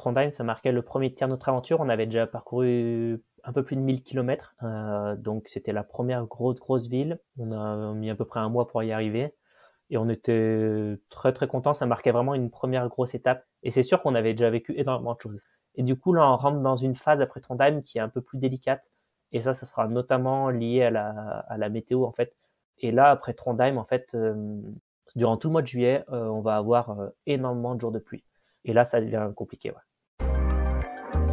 Trondheim, ça marquait le premier tiers de notre aventure. On avait déjà parcouru un peu plus de 1000 kilomètres, donc c'était la première grosse ville. On a mis à peu près un mois pour y arriver et on était très très contents. Ça marquait vraiment une première grosse étape et c'est sûr qu'on avait déjà vécu énormément de choses. Et du coup, là, on rentre dans une phase après Trondheim qui est un peu plus délicate et ça sera notamment lié à la météo en fait. Et là, après Trondheim, en fait, durant tout le mois de juillet, on va avoir énormément de jours de pluie. Et là, ça devient compliqué. Ouais.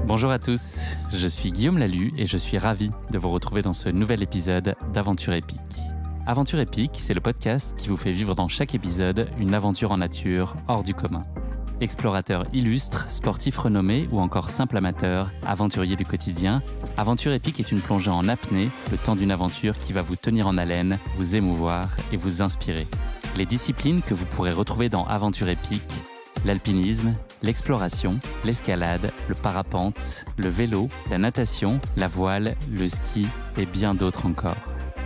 Bonjour à tous, je suis Guillaume Lalu et je suis ravi de vous retrouver dans ce nouvel épisode d'Aventure épique. Aventure épique, c'est le podcast qui vous fait vivre dans chaque épisode une aventure en nature hors du commun. Explorateur illustre, sportif renommé ou encore simple amateur, aventurier du quotidien, Aventure épique est une plongée en apnée, le temps d'une aventure qui va vous tenir en haleine, vous émouvoir et vous inspirer. Les disciplines que vous pourrez retrouver dans Aventure épique: l'alpinisme, l'exploration, l'escalade, le parapente, le vélo, la natation, la voile, le ski et bien d'autres encore.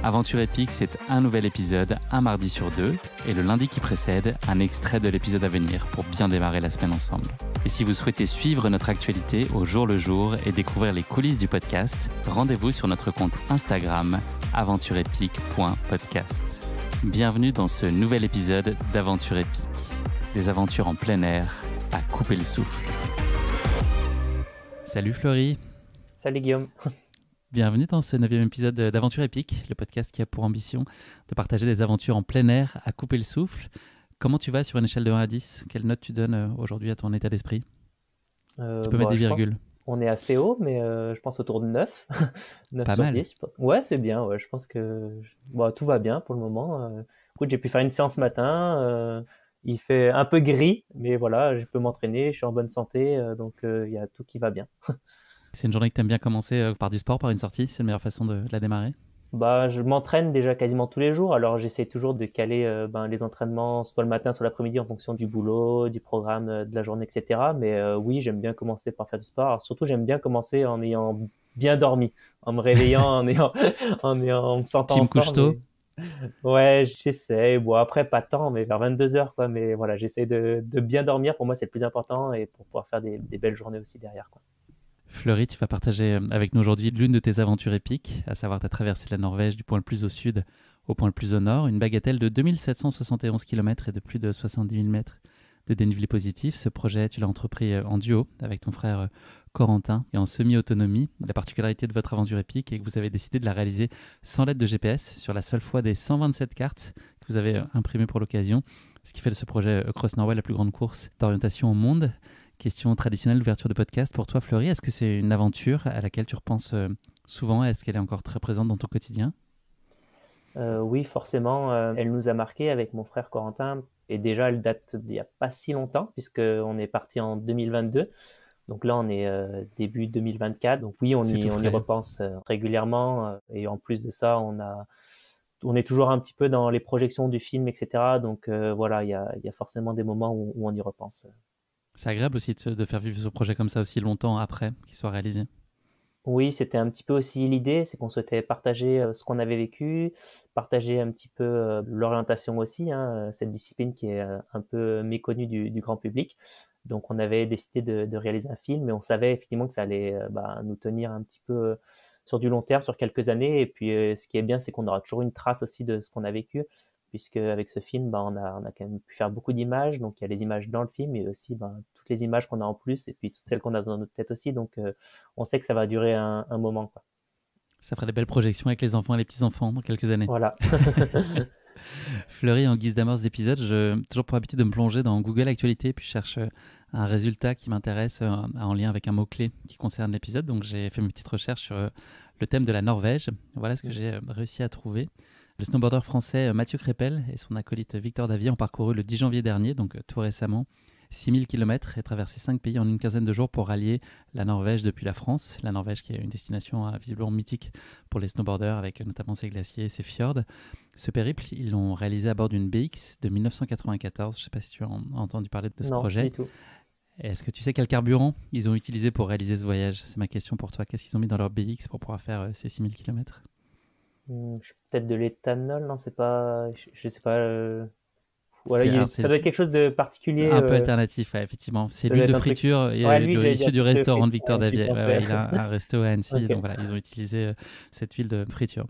Aventure épique, c'est un nouvel épisode, un mardi sur 2, et le lundi qui précède, un extrait de l'épisode à venir pour bien démarrer la semaine ensemble. Et si vous souhaitez suivre notre actualité au jour le jour et découvrir les coulisses du podcast, rendez-vous sur notre compte Instagram aventureepique.podcast. Bienvenue dans ce nouvel épisode d'Aventure épique. Des aventures en plein air, à couper le souffle. Salut Florie. Salut Guillaume. Bienvenue dans ce 9e épisode d'Aventure épique, le podcast qui a pour ambition de partager des aventures en plein air, à couper le souffle. Comment tu vas sur une échelle de 1 à 10 ? Quelle note tu donnes aujourd'hui à ton état d'esprit ? Tu peux mettre des virgules. On est assez haut, mais je pense autour de 9. 9 Pas sur mal. 10, je pense. Ouais, c'est bien. Ouais, je pense que tout va bien pour le moment. Écoute, j'ai pu faire une séance ce matin. Il fait un peu gris, mais voilà, je peux m'entraîner, je suis en bonne santé, donc il y a tout qui va bien. C'est une journée que tu aimes bien commencer par du sport, par une sortie ? C'est la meilleure façon de la démarrer ? Je m'entraîne déjà quasiment tous les jours, alors j'essaie toujours de caler les entraînements soit le matin, soit l'après-midi en fonction du boulot, du programme de la journée, etc. Mais oui, j'aime bien commencer par faire du sport. Alors, surtout, j'aime bien commencer en ayant bien dormi, en me réveillant, en me sentant Team en forme. couche-tôt ? Ouais, j'essaie. Bon, après, pas tant, mais vers 22 heures, quoi. Mais voilà, j'essaie de bien dormir. Pour moi, c'est le plus important et pour pouvoir faire des belles journées aussi derrière, quoi. Fleury, tu vas partager avec nous aujourd'hui l'une de tes aventures épiques, à savoir ta traversée de la Norvège du point le plus au sud au point le plus au nord, une bagatelle de 2771 km et de plus de 70 000 mètres de dénivelé positif. Ce projet, tu l'as entrepris en duo avec ton frère Corentin et en semi-autonomie. La particularité de votre aventure épique est que vous avez décidé de la réaliser sans l'aide de GPS, sur la seule foi des 127 cartes que vous avez imprimées pour l'occasion, ce qui fait de ce projet Cross Norway la plus grande course d'orientation au monde. Question traditionnelle d'ouverture de podcast pour toi, Fleury. Est-ce que c'est une aventure à laquelle tu repenses souvent ? Est-ce qu'elle est encore très présente dans ton quotidien ? Oui, forcément, elle nous a marqué avec mon frère Corentin. Et déjà, elle date d'il n'y a pas si longtemps, puisqu'on est parti en 2022. Donc là, on est début 2024. Donc oui, on y repense régulièrement. Et en plus de ça, on est toujours un petit peu dans les projections du film, etc. Donc voilà, il y a forcément des moments où on y repense. C'est agréable aussi de faire vivre ce projet comme ça aussi longtemps après qu'il soit réalisé. Oui, c'était un petit peu aussi l'idée, c'est qu'on souhaitait partager ce qu'on avait vécu, partager un petit peu l'orientation aussi, hein, cette discipline qui est un peu méconnue du grand public. Donc on avait décidé de réaliser un film, mais on savait effectivement que ça allait nous tenir un petit peu sur du long terme, sur quelques années. Et puis ce qui est bien, c'est qu'on aura toujours une trace aussi de ce qu'on a vécu, puisque avec ce film, on a quand même pu faire beaucoup d'images. Donc il y a les images dans le film, mais aussi toutes les images qu'on a en plus, et puis toutes celles qu'on a dans notre tête aussi. Donc on sait que ça va durer un moment, quoi. Ça fera des belles projections avec les enfants et les petits-enfants dans quelques années. Voilà. Fleury, en guise d'amorce d'épisode, j'ai toujours pour habitude de me plonger dans Google Actualité, puis je cherche un résultat qui m'intéresse en lien avec un mot-clé qui concerne l'épisode. Donc j'ai fait mes petites recherches sur le thème de la Norvège. Voilà ce que j'ai réussi à trouver. Le snowboarder français Mathieu Crépel et son acolyte Victor Davier ont parcouru le 10 janvier dernier, donc tout récemment, 6000 km et traversé 5 pays en une quinzaine de jours pour rallier la Norvège depuis la France. La Norvège qui est une destination visiblement mythique pour les snowboarders avec notamment ses glaciers et ses fjords. Ce périple, ils l'ont réalisé à bord d'une BX de 1994. Je ne sais pas si tu as entendu parler de ce projet. Non, du tout. Est-ce que tu sais quel carburant ils ont utilisé pour réaliser ce voyage ? C'est ma question pour toi. Qu'est-ce qu'ils ont mis dans leur BX pour pouvoir faire ces 6000 km ? Peut-être de l'éthanol, non, c'est pas, je sais pas. Voilà, ça doit être quelque chose de particulier. Un peu alternatif, ouais, effectivement. C'est ça l'huile doit de être un truc. friture Ouais, lui, j'allais issue dire du de restaurant de friture. Victor Ouais, j'y Davier. pensais. Il a un resto à Annecy, Ok. donc voilà, ils ont utilisé cette huile de friture.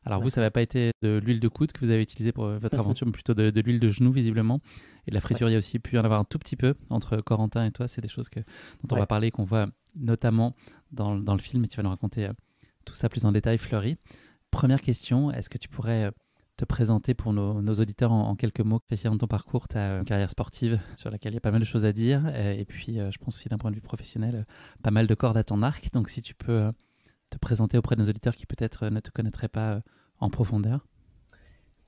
Alors vous, ça D'accord. va pas été de l'huile de coude que vous avez utilisée pour votre aventure, mais plutôt de l'huile de genou, visiblement. Et de la Ouais. friture, il y a aussi pu y en avoir un tout petit peu entre Corentin et toi. C'est des choses dont on va Ouais. parler, qu'on voit notamment dans le film, et tu vas nous raconter tout ça plus en détail, Fleury. Première question, est-ce que tu pourrais te présenter pour nos auditeurs en quelques mots, spécialement ton parcours, ta carrière sportive sur laquelle il y a pas mal de choses à dire, et puis je pense aussi d'un point de vue professionnel, pas mal de cordes à ton arc. Donc si tu peux te présenter auprès de nos auditeurs qui peut-être ne te connaîtraient pas en profondeur.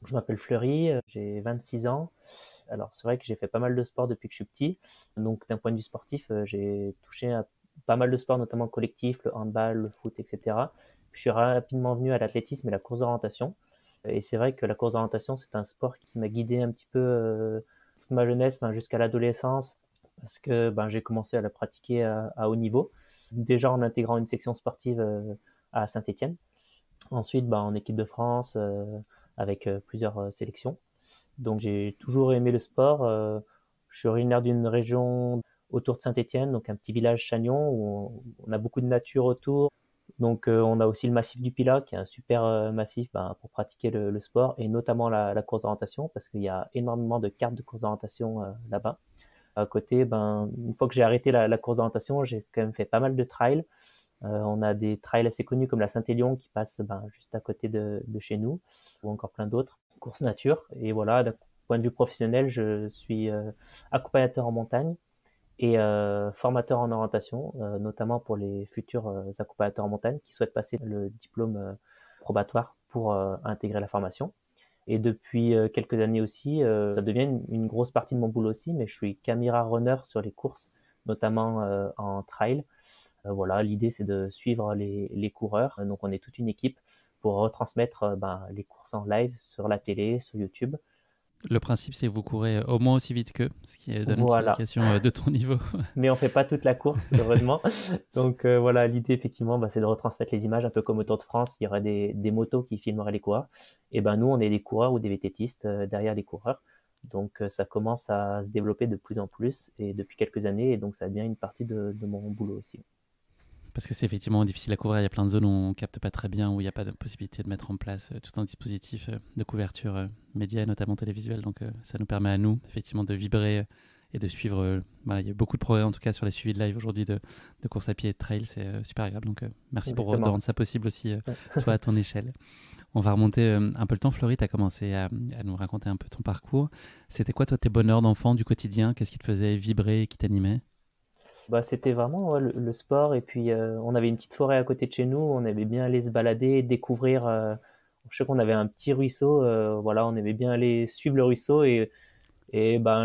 Je m'appelle Fleury, j'ai 26 ans. Alors, c'est vrai que j'ai fait pas mal de sport depuis que je suis petit. Donc, d'un point de vue sportif, j'ai touché à pas mal de sports, notamment collectifs, le handball, le foot, etc. Je suis rapidement venu à l'athlétisme et la course d'orientation. Et c'est vrai que la course d'orientation, c'est un sport qui m'a guidé un petit peu toute ma jeunesse, jusqu'à l'adolescence, parce que j'ai commencé à la pratiquer à haut niveau. Déjà en intégrant une section sportive à Saint-Étienne. Ensuite, en équipe de France, avec plusieurs sélections. Donc j'ai toujours aimé le sport. Je suis originaire d'une région autour de Saint-Étienne, donc un petit village chagnon où on a beaucoup de nature autour. Donc on a aussi le massif du Pilat, qui est un super massif pour pratiquer le sport, et notamment la course d'orientation, parce qu'il y a énormément de cartes de course d'orientation là-bas. À côté, une fois que j'ai arrêté la course d'orientation, j'ai quand même fait pas mal de trails. On a des trails assez connus comme la Saint-Élion qui passe juste à côté de chez nous, ou encore plein d'autres courses nature. Et voilà, d'un point de vue professionnel, je suis accompagnateur en montagne et formateur en orientation, notamment pour les futurs accompagnateurs en montagne qui souhaitent passer le diplôme probatoire pour intégrer la formation. Et depuis quelques années aussi, ça devient une grosse partie de mon boulot aussi, mais je suis caméra runner sur les courses, notamment en trail. Voilà, l'idée c'est de suivre les coureurs. Donc on est toute une équipe pour retransmettre les courses en live sur la télé, sur YouTube. Le principe, c'est que vous courez au moins aussi vite qu'eux, ce qui donne une petite Voilà. indication de ton niveau. Mais on fait pas toute la course, heureusement. Donc voilà, l'idée effectivement, c'est de retransmettre les images, un peu comme au Tour de France, il y aurait des motos qui filmeraient les coureurs. Et nous, on est des coureurs ou des VTTistes derrière les coureurs. Donc ça commence à se développer de plus en plus et depuis quelques années, et donc ça devient une partie de mon boulot aussi. Parce que c'est effectivement difficile à couvrir. Il y a plein de zones où on capte pas très bien, où il n'y a pas de possibilité de mettre en place tout un dispositif de couverture média, notamment télévisuel. Donc ça nous permet à nous, effectivement, de vibrer et de suivre. Voilà, il y a beaucoup de progrès, en tout cas, sur les suivis de live aujourd'hui de course à pied et de trail. C'est super agréable. Donc merci de rendre ça possible aussi, toi, à ton échelle. On va remonter un peu le temps. Fleury, tu as commencé à nous raconter un peu ton parcours. C'était quoi, toi, tes bonheurs d'enfant du quotidien? Qu'est-ce qui te faisait vibrer, qui t'animait? C'était vraiment le sport, et puis on avait une petite forêt à côté de chez nous, on aimait bien aller se balader, découvrir. Je sais qu'on avait un petit ruisseau, voilà, on aimait bien aller suivre le ruisseau, et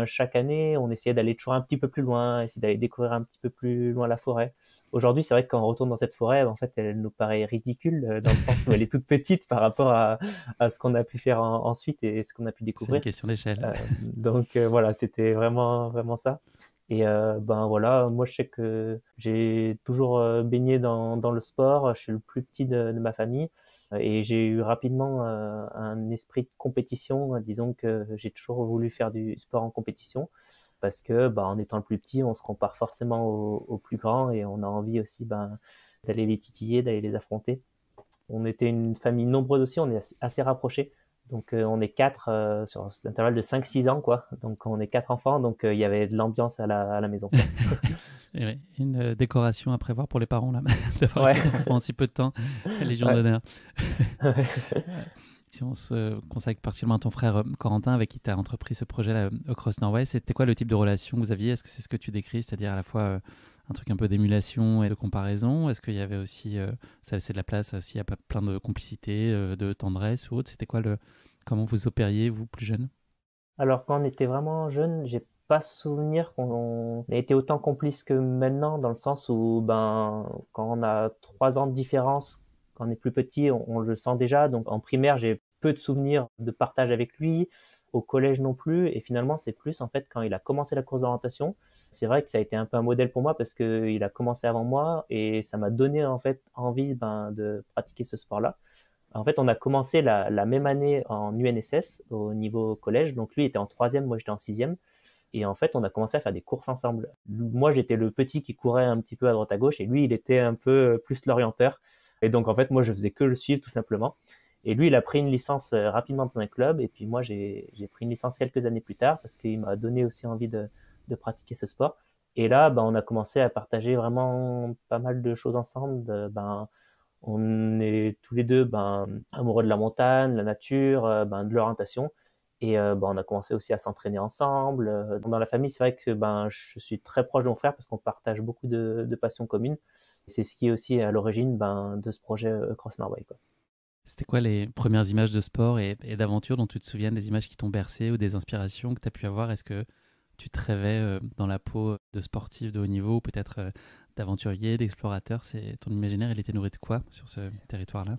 chaque année on essayait d'aller toujours un petit peu plus loin, essayer d'aller découvrir un petit peu plus loin la forêt. Aujourd'hui, c'est vrai que quand on retourne dans cette forêt, en fait, elle nous paraît ridicule dans le sens où elle est toute petite par rapport à ce qu'on a pu faire ensuite et ce qu'on a pu C'est une découvrir. question d'échelle. Donc voilà, c'était vraiment vraiment ça. Et voilà, moi je sais que j'ai toujours baigné dans le sport. Je suis le plus petit de ma famille, et j'ai eu rapidement un esprit de compétition. Disons que j'ai toujours voulu faire du sport en compétition parce que en étant le plus petit, on se compare forcément aux plus grands, et on a envie aussi d'aller les titiller, d'aller les affronter. On était une famille nombreuse aussi, on est assez rapprochés. Donc on est quatre sur cet intervalle de 5-6 ans, quoi. Donc on est quatre enfants, donc il y avait de l'ambiance à la maison, quoi. Et oui, une décoration à prévoir pour les parents là, d'avoir Ouais. 4 enfants en si peu de temps, la Légion Ouais. d'honneur. Si on se consacre particulièrement à ton frère Corentin, avec qui tu as entrepris ce projet-là au Cross Nord-Ouest, c'était quoi le type de relation que vous aviez? Est-ce que c'est ce que tu décris, c'est-à-dire à la fois un truc un peu d'émulation et de comparaison? Est-ce qu'il y avait aussi, ça laissait de la place aussi à plein de complicité, de tendresse ou autre? C'était quoi comment vous opériez, vous, plus jeune? Alors quand on était vraiment jeune, j'ai pas souvenir qu'on ait été autant complices que maintenant, dans le sens où quand on a 3 ans de différence, quand on est plus petit, on le sent déjà. Donc en primaire, j'ai peu de souvenirs de partage avec lui, au collège non plus, et finalement c'est plus en fait quand il a commencé la course d'orientation. C'est vrai que ça a été un peu un modèle pour moi parce que il a commencé avant moi, et ça m'a donné en fait envie de pratiquer ce sport-là. En fait, on a commencé la même année en UNSS au niveau collège. Donc lui était en troisième, moi j'étais en sixième. Et en fait, on a commencé à faire des courses ensemble. Moi, j'étais le petit qui courait un petit peu à droite à gauche et lui, il était un peu plus l'orienteur. Et donc, en fait, moi, je faisais que le suivre tout simplement. Et lui, il a pris une licence rapidement dans un club. Et puis moi, j'ai pris une licence quelques années plus tard parce qu'il m'a donné aussi envie de pratiquer ce sport. Et là, ben, on a commencé à partager vraiment pas mal de choses ensemble. Ben, on est tous les deux ben, amoureux de la montagne, de la nature, ben, de l'orientation. Et ben, on a commencé aussi à s'entraîner ensemble. Dans la famille, c'est vrai que ben, je suis très proche de mon frère parce qu'on partage beaucoup de passions communes. C'est ce qui est aussi à l'origine ben, de ce projet Cross Norway, quoi. C'était quoi les premières images de sport et d'aventure dont tu te souviens, des images qui t'ont bercé ou des inspirations que tu as pu avoir? Est-ce que tu te rêvais dans la peau de sportif de haut niveau ou peut-être d'aventurier, d'explorateur? Ton imaginaire, il était nourri de quoi sur ce territoire-là?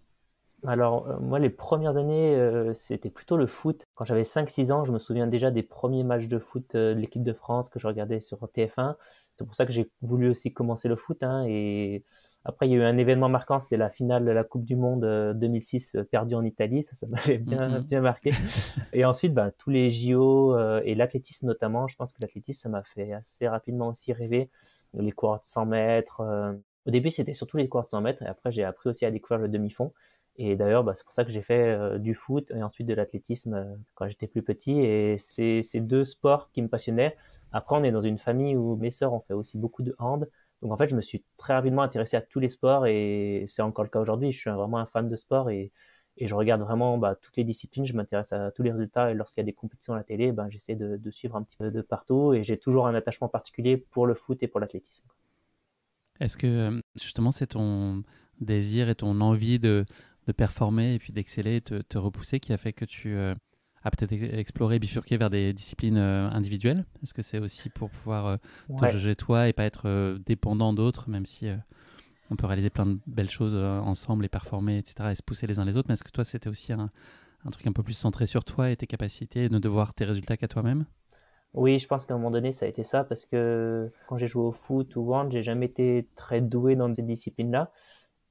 Alors, moi, les premières années, c'était plutôt le foot. Quand j'avais 5, 6 ans, je me souviens déjà des premiers matchs de foot de l'équipe de France que je regardais sur TF1. C'est pour ça que j'ai voulu aussi commencer le foot, hein. Et après, il y a eu un événement marquant, c'était la finale de la Coupe du Monde 2006 perdue en Italie. Ça m'avait bien, Mhm. bien marqué. Et ensuite, ben, tous les JO et l'athlétisme notamment. Je pense que l'athlétisme, ça m'a fait assez rapidement aussi rêver. Les coureurs de 100 mètres. Au début, c'était surtout les coureurs de 100 mètres. Et après, j'ai appris aussi à découvrir le demi-fond. Et d'ailleurs, bah, c'est pour ça que j'ai fait du foot et ensuite de l'athlétisme quand j'étais plus petit. Et c'est ces deux sports qui me passionnaient. Après, on est dans une famille où mes sœurs ont fait aussi beaucoup de hand. Donc en fait, je me suis très rapidement intéressé à tous les sports et c'est encore le cas aujourd'hui. Je suis vraiment un fan de sport et je regarde vraiment bah, toutes les disciplines. Je m'intéresse à tous les résultats et lorsqu'il y a des compétitions à la télé, ben, j'essaie de suivre un petit peu de partout et j'ai toujours un attachement particulier pour le foot et pour l'athlétisme. Est-ce que justement c'est ton désir et ton envie de performer et puis d'exceller, te repousser qui a fait que tu as peut-être exploré, bifurqué vers des disciplines individuelles? Est-ce que c'est aussi pour pouvoir te Ouais. juger toi et pas être dépendant d'autres, même si on peut réaliser plein de belles choses ensemble et performer, etc., et se pousser les uns les autres, mais est-ce que toi c'était aussi un truc un peu plus centré sur toi et tes capacités et de ne devoir tes résultats qu'à toi-même? Oui, je pense qu'à un moment donné, ça a été ça parce que quand j'ai joué au foot ou au hand, j'ai jamais été très doué dans ces disciplines-là.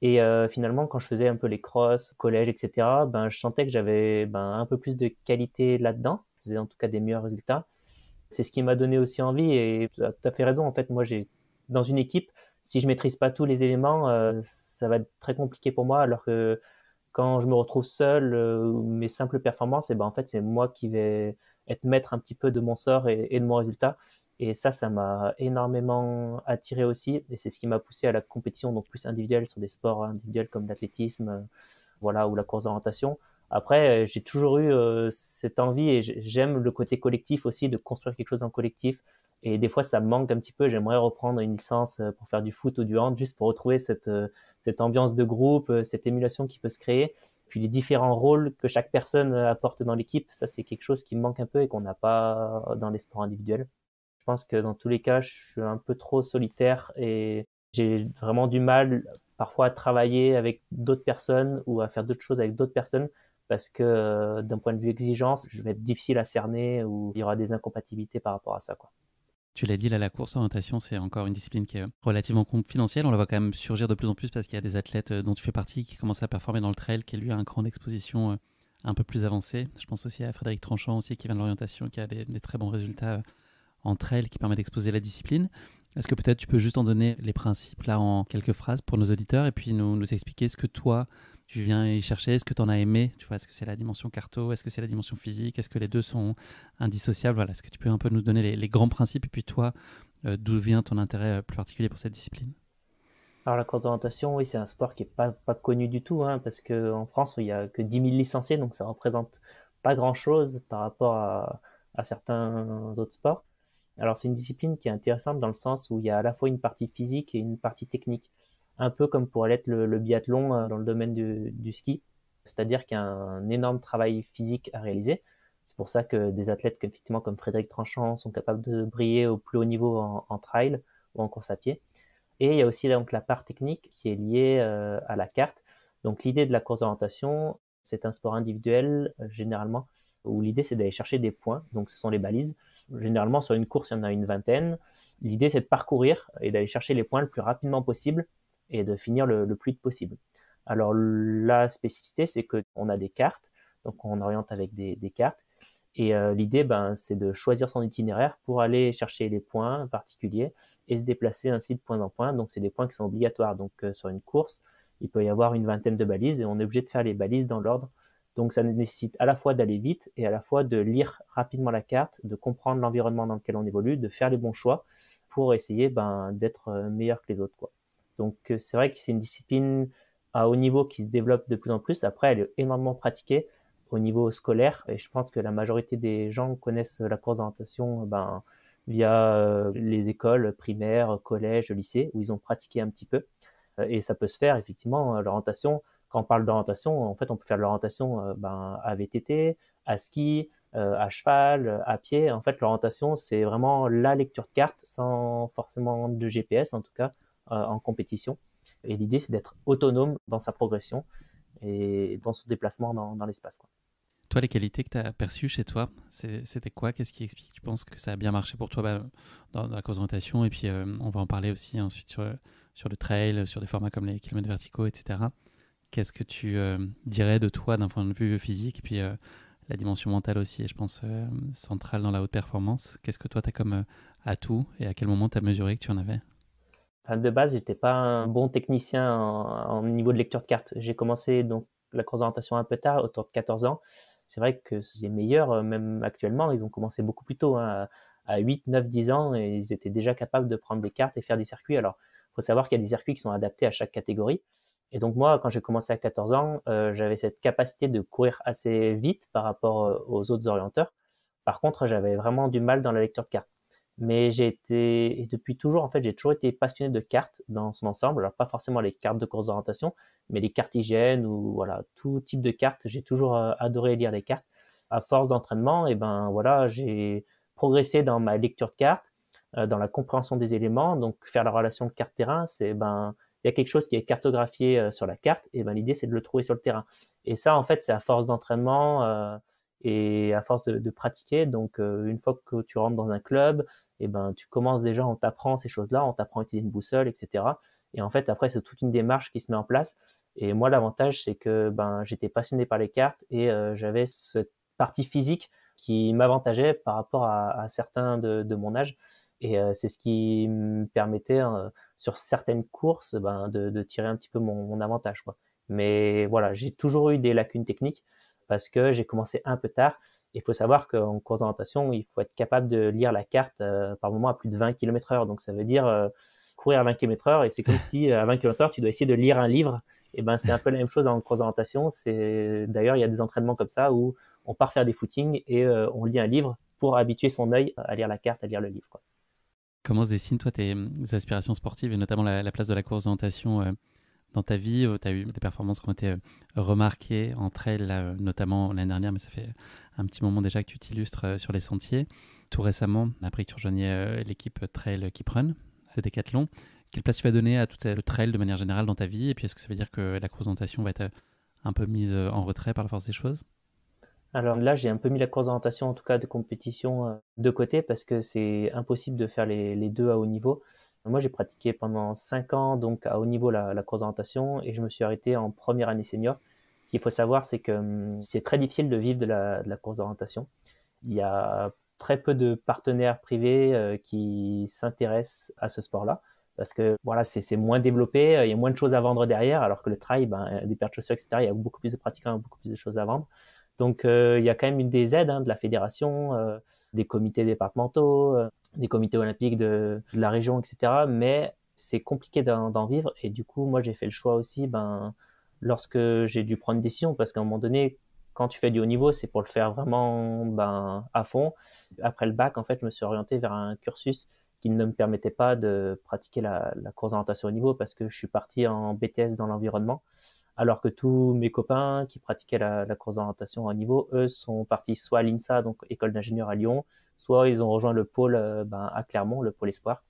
Et finalement, quand je faisais un peu les crosses, collège, etc., ben, je sentais que j'avais ben, un peu plus de qualité là-dedans. Je faisais en tout cas des meilleurs résultats. C'est ce qui m'a donné aussi envie et tu as tout à fait raison. En fait, moi, j'ai dans une équipe, si je maîtrise pas tous les éléments, ça va être très compliqué pour moi. Alors que quand je me retrouve seul, mes simples performances, et ben en fait, c'est moi qui vais être maître un petit peu de mon sort et de mon résultat. Et ça m'a énormément attiré aussi. Et c'est ce qui m'a poussé à la compétition, donc plus individuelle sur des sports individuels comme l'athlétisme, voilà, ou la course d'orientation. Après, j'ai toujours eu cette envie et j'aime le côté collectif aussi, de construire quelque chose en collectif. Et des fois, ça me manque un petit peu. J'aimerais reprendre une licence pour faire du foot ou du hand, juste pour retrouver cette ambiance de groupe, cette émulation qui peut se créer. Puis les différents rôles que chaque personne apporte dans l'équipe, ça c'est quelque chose qui me manque un peu et qu'on n'a pas dans les sports individuels. Je pense que dans tous les cas, je suis un peu trop solitaire et j'ai vraiment du mal parfois à travailler avec d'autres personnes ou à faire d'autres choses avec d'autres personnes parce que d'un point de vue exigence, je vais être difficile à cerner ou il y aura des incompatibilités par rapport à ça, quoi. Tu l'as dit, là, la course orientation, c'est encore une discipline qui est relativement confidentielle. On la voit quand même surgir de plus en plus parce qu'il y a des athlètes dont tu fais partie qui commencent à performer dans le trail, qui lui a un cran d'exposition un peu plus avancé. Je pense aussi à Frédéric Tranchant aussi, qui vient de l'orientation, qui a des très bons résultats entre elles qui permet d'exposer la discipline. Est-ce que peut-être tu peux juste en donner les principes là en quelques phrases pour nos auditeurs et puis nous expliquer ce que toi tu viens y chercher, est-ce que tu en as aimé, tu vois, est-ce que c'est la dimension carto, est-ce que c'est la dimension physique, est-ce que les deux sont indissociables, voilà, est-ce que tu peux un peu nous donner les grands principes et puis toi, d'où vient ton intérêt plus particulier pour cette discipline? Alors la course d'orientation, oui, c'est un sport qui est pas connu du tout, hein, parce que en France, il y a que 10 000 licenciés, donc ça représente pas grand-chose par rapport à certains autres sports. Alors c'est une discipline qui est intéressante dans le sens où il y a à la fois une partie physique et une partie technique, un peu comme pourrait l'être le biathlon dans le domaine du ski, c'est-à-dire qu'il y a un énorme travail physique à réaliser. C'est pour ça que des athlètes effectivement comme Frédéric Tranchant sont capables de briller au plus haut niveau en trail ou en course à pied. Et il y a aussi donc la part technique qui est liée à la carte. Donc l'idée de la course d'orientation, c'est un sport individuel généralement où l'idée c'est d'aller chercher des points. Donc ce sont les balises. Généralement sur une course, il y en a une vingtaine. L'idée c'est de parcourir et d'aller chercher les points le plus rapidement possible et de finir le plus vite possible. Alors la spécificité, c'est qu'on a des cartes, donc on oriente avec des cartes. Et l'idée, c'est de choisir son itinéraire pour aller chercher les points particuliers et se déplacer ainsi de point en point. Donc c'est des points qui sont obligatoires. Donc sur une course, il peut y avoir une vingtaine de balises et on est obligé de faire les balises dans l'ordre. Donc ça nécessite à la fois d'aller vite et à la fois de lire rapidement la carte, de comprendre l'environnement dans lequel on évolue, de faire les bons choix pour essayer d'être meilleur que les autres, quoi. Donc c'est vrai que c'est une discipline à haut niveau qui se développe de plus en plus. Après, elle est énormément pratiquée au niveau scolaire et je pense que la majorité des gens connaissent la course d'orientation via les écoles primaires, collèges, lycées où ils ont pratiqué un petit peu. Et ça peut se faire effectivement l'orientation. Quand on parle d'orientation, en fait, on peut faire de l'orientation à VTT, à ski, à cheval, à pied. En fait, l'orientation, c'est vraiment la lecture de carte sans forcément de GPS, en tout cas, en compétition. Et l'idée, c'est d'être autonome dans sa progression et dans son déplacement dans l'espace, quoi. Toi, les qualités que tu as perçues chez toi, c'était quoi? Qu'est-ce qui explique, tu penses, que ça a bien marché pour toi dans la course d'orientation? Et puis, on va en parler aussi ensuite sur le trail, sur des formats comme les kilomètres verticaux, etc. Qu'est-ce que tu dirais de toi d'un point de vue physique et puis la dimension mentale aussi, et je pense centrale dans la haute performance? Qu'est-ce que toi, tu as comme atout et à quel moment tu as mesuré que tu en avais? Enfin, de base, j'étais pas un bon technicien en niveau de lecture de cartes. J'ai commencé donc la course d'orientation un peu tard, autour de 14 ans. C'est vrai que les meilleurs, même actuellement, ils ont commencé beaucoup plus tôt, hein, à 8, 9, 10 ans, et ils étaient déjà capables de prendre des cartes et faire des circuits. Alors, il faut savoir qu'il y a des circuits qui sont adaptés à chaque catégorie. Et donc moi, quand j'ai commencé à 14 ans, j'avais cette capacité de courir assez vite par rapport aux autres orienteurs. Par contre, j'avais vraiment du mal dans la lecture de cartes. Mais et depuis toujours, en fait, j'ai toujours été passionné de cartes dans son ensemble. Alors, pas forcément les cartes de course d'orientation, mais les cartes hygiène ou voilà, tout type de cartes. J'ai toujours adoré lire les cartes. À force d'entraînement, et voilà, j'ai progressé dans ma lecture de cartes, dans la compréhension des éléments. Donc, faire la relation carte-terrain, il y a quelque chose qui est cartographié sur la carte, et l'idée, c'est de le trouver sur le terrain. Et ça, en fait, c'est à force d'entraînement et à force de pratiquer. Donc, une fois que tu rentres dans un club, tu commences déjà, on t'apprend ces choses-là, on t'apprend à utiliser une boussole, etc. Et en fait, après, c'est toute une démarche qui se met en place. Et moi, l'avantage, c'est que j'étais passionné par les cartes et j'avais cette partie physique qui m'avantageait par rapport à certains de mon âge. Et c'est ce qui me permettait, sur certaines courses, de tirer un petit peu mon avantage, quoi. Mais voilà, j'ai toujours eu des lacunes techniques parce que j'ai commencé un peu tard. Il faut savoir qu'en course d'orientation, il faut être capable de lire la carte par moment à plus de 20 km/h. Donc ça veut dire courir à 20 km/h et c'est comme si à 20 km/h, tu dois essayer de lire un livre. Et c'est un peu la même chose en course d'orientation. D'ailleurs, il y a des entraînements comme ça où on part faire des footings et on lit un livre pour habituer son œil à lire la carte, à lire le livre, quoi. Comment se dessinent, toi, tes aspirations sportives et notamment la place de la course d'orientation dans ta vie? Tu as eu des performances qui ont été remarquées entre elles, notamment l'année dernière, mais ça fait un petit moment déjà que tu t'illustres sur les sentiers. Tout récemment, on a appris que tu rejoignais l'équipe Trail Keep Run de Decathlon. Quelle place tu vas donner à tout le trail de manière générale dans ta vie? Et puis, est-ce que ça veut dire que la course d'orientation va être un peu mise en retrait par la force des choses? Alors là, j'ai un peu mis la course d'orientation, en tout cas de compétition, de côté parce que c'est impossible de faire les deux à haut niveau. Moi, j'ai pratiqué pendant 5 ans donc à haut niveau la course d'orientation et je me suis arrêté en première année senior. Ce qu'il faut savoir, c'est que c'est très difficile de vivre de la course d'orientation. Il y a très peu de partenaires privés qui s'intéressent à ce sport-là parce que voilà, c'est moins développé, il y a moins de choses à vendre derrière, alors que le trail, des paires de chaussures, etc., il y a beaucoup plus de pratiquants, beaucoup plus de choses à vendre. Donc, il y a quand même des aides de la fédération, des comités départementaux, des comités olympiques de la région, etc. Mais c'est compliqué d'en vivre. Et du coup, moi, j'ai fait le choix aussi, lorsque j'ai dû prendre une décision, parce qu'à un moment donné, quand tu fais du haut niveau, c'est pour le faire vraiment à fond. Après le bac, en fait, je me suis orienté vers un cursus qui ne me permettait pas de pratiquer la course d'orientation haut niveau parce que je suis parti en BTS dans l'environnement alors que tous mes copains qui pratiquaient la course d'orientation à niveau, eux, sont partis soit à l'INSA, donc école d'ingénieur à Lyon, soit ils ont rejoint le pôle à Clermont, le pôle Espoir.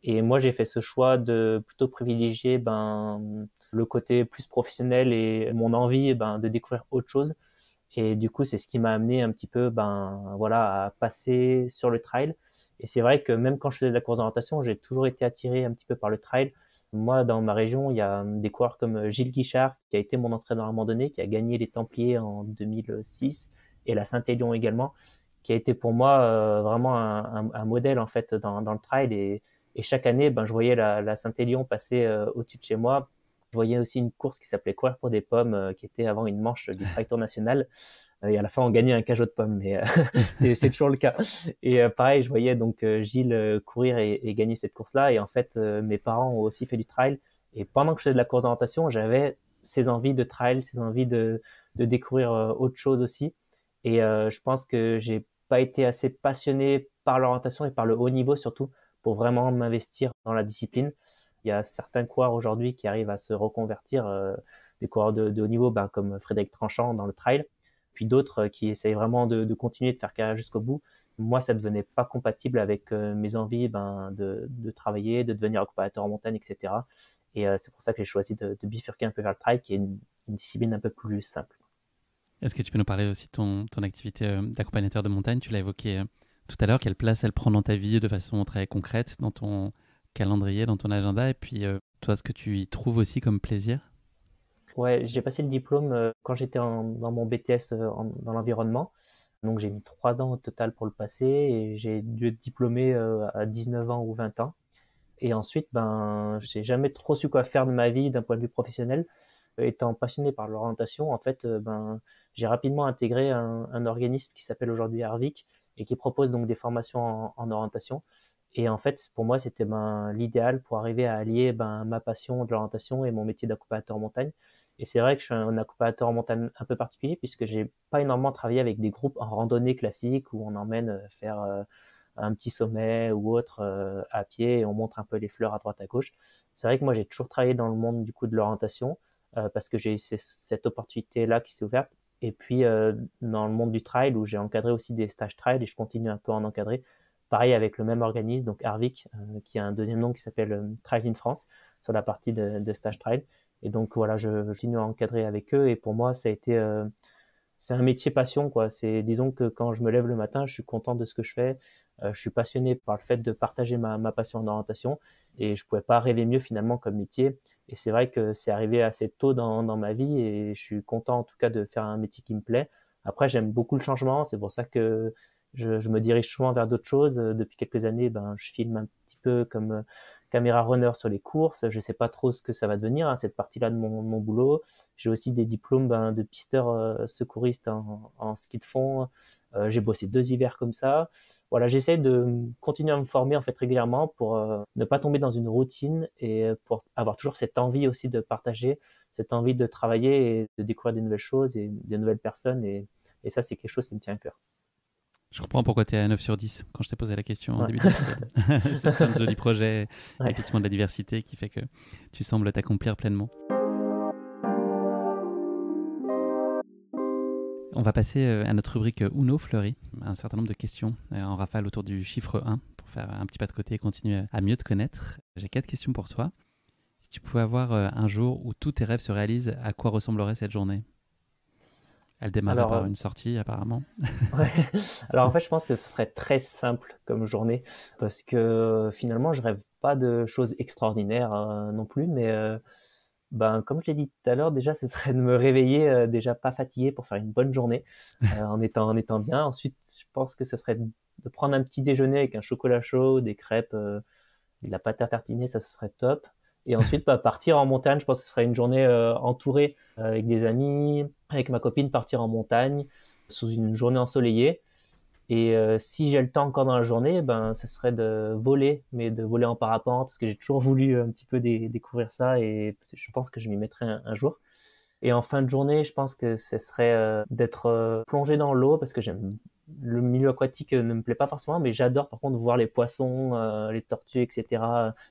Et moi, j'ai fait ce choix de plutôt privilégier le côté plus professionnel et mon envie de découvrir autre chose. Et du coup, c'est ce qui m'a amené un petit peu voilà, à passer sur le trail. Et c'est vrai que même quand je faisais de la course d'orientation, j'ai toujours été attiré un petit peu par le trail. Moi, dans ma région, il y a des coureurs comme Gilles Guichard, qui a été mon entraîneur à un moment donné, qui a gagné les Templiers en 2006 et la Saint-Élion également, qui a été pour moi vraiment un modèle en fait dans le trail. Et chaque année, je voyais la Saint-Élion passer au-dessus de chez moi. Je voyais aussi une course qui s'appelait Courir pour des pommes, qui était avant une manche du Trail Tour National. Et à la fin, on gagnait un cajot de pommes, mais c'est toujours le cas. Et pareil, je voyais donc Gilles courir et gagner cette course-là. Et en fait, mes parents ont aussi fait du trail. Et pendant que je faisais de la course d'orientation, j'avais ces envies de trail, ces envies de découvrir autre chose aussi. Et je pense que j'ai pas été assez passionné par l'orientation et par le haut niveau surtout pour vraiment m'investir dans la discipline. Il y a certains coureurs aujourd'hui qui arrivent à se reconvertir, des coureurs de haut niveau, comme Frédéric Tranchant dans le trail, puis d'autres qui essayent vraiment de continuer de faire carrière jusqu'au bout. Moi, ça ne devenait pas compatible avec mes envies de travailler, de devenir accompagnateur en montagne, etc. Et c'est pour ça que j'ai choisi de bifurquer un peu vers le trail, qui est une discipline un peu plus simple. Est-ce que tu peux nous parler aussi de ton activité d'accompagnateur de montagne? Tu l'as évoqué tout à l'heure. Quelle place elle prend dans ta vie de façon très concrète, dans ton calendrier, dans ton agenda? Et puis, toi, ce que tu y trouves aussi comme plaisir? Ouais, j'ai passé le diplôme quand j'étais dans mon BTS dans l'environnement. Donc j'ai mis 3 ans au total pour le passer et j'ai dû être diplômé à 19 ans ou 20 ans. Et ensuite, j'ai jamais trop su quoi faire de ma vie d'un point de vue professionnel. Étant passionné par l'orientation, en fait, j'ai rapidement intégré un organisme qui s'appelle aujourd'hui Arvik et qui propose donc des formations en orientation. Et en fait, pour moi, c'était l'idéal pour arriver à allier ma passion de l'orientation et mon métier d'accompagnateur en montagne. Et c'est vrai que je suis un accompagnateur en montagne un peu particulier puisque j'ai pas énormément travaillé avec des groupes en randonnée classique où on emmène faire un petit sommet ou autre à pied et on montre un peu les fleurs à droite à gauche. C'est vrai que moi, j'ai toujours travaillé dans le monde du coup de l'orientation parce que j'ai eu cette opportunité-là qui s'est ouverte. Et puis, dans le monde du trail où j'ai encadré aussi des stages trail et je continue un peu à en encadrer. Pareil avec le même organisme, donc Arvik, qui a un deuxième nom qui s'appelle Trails in France, sur la partie de stage trail. Et donc voilà, je continue à encadrer avec eux. Et pour moi, ça a été, c'est un métier passion, quoi. Disons que quand je me lève le matin, je suis content de ce que je fais. Je suis passionné par le fait de partager ma passion en orientation. Et je pouvais pas rêver mieux finalement comme métier. Et c'est vrai que c'est arrivé assez tôt dans ma vie et je suis content en tout cas de faire un métier qui me plaît. Après, j'aime beaucoup le changement. C'est pour ça que je me dirige souvent vers d'autres choses. Depuis quelques années, je filme un petit peu comme caméra runner sur les courses. Je sais pas trop ce que ça va devenir, hein, cette partie-là de mon boulot. J'ai aussi des diplômes de pisteur secouriste en ski de fond. J'ai bossé 2 hivers comme ça. Voilà, j'essaie de continuer à me former en fait régulièrement pour ne pas tomber dans une routine et pour avoir toujours cette envie aussi de partager, cette envie de travailler et de découvrir des nouvelles choses et des nouvelles personnes. Et ça, c'est quelque chose qui me tient à cœur. Je comprends pourquoi tu es à 9 sur 10 quand je t'ai posé la question en Ouais. début d'épisode. C'est plein de jolis projets, Ouais. effectivement de la diversité qui fait que tu sembles t'accomplir pleinement. On va passer à notre rubrique Uno Fleury, un certain nombre de questions en rafale autour du chiffre 1 pour faire un petit pas de côté et continuer à mieux te connaître. J'ai 4 questions pour toi. Si tu pouvais avoir un jour où tous tes rêves se réalisent, à quoi ressemblerait cette journée? Elle démarrait par une sortie apparemment. Ouais. Alors en fait, je pense que ce serait très simple comme journée parce que finalement, je rêve pas de choses extraordinaires non plus, mais comme je l'ai dit tout à l'heure, déjà, ce serait de me réveiller déjà pas fatigué pour faire une bonne journée en étant bien. Ensuite, je pense que ce serait de prendre un petit déjeuner avec un chocolat chaud, des crêpes, de la pâte à tartiner, ça ce serait top. Et ensuite, partir en montagne, je pense que ce serait une journée entourée avec des amis, avec ma copine, partir en montagne sous une journée ensoleillée. Et si j'ai le temps encore dans la journée, ça serait de voler, mais de voler en parapente, parce que j'ai toujours voulu un petit peu découvrir ça et je pense que je m'y mettrai un jour. Et en fin de journée, je pense que ce serait d'être plongé dans l'eau, parce que le milieu aquatique ne me plaît pas forcément, mais j'adore par contre voir les poissons, les tortues, etc.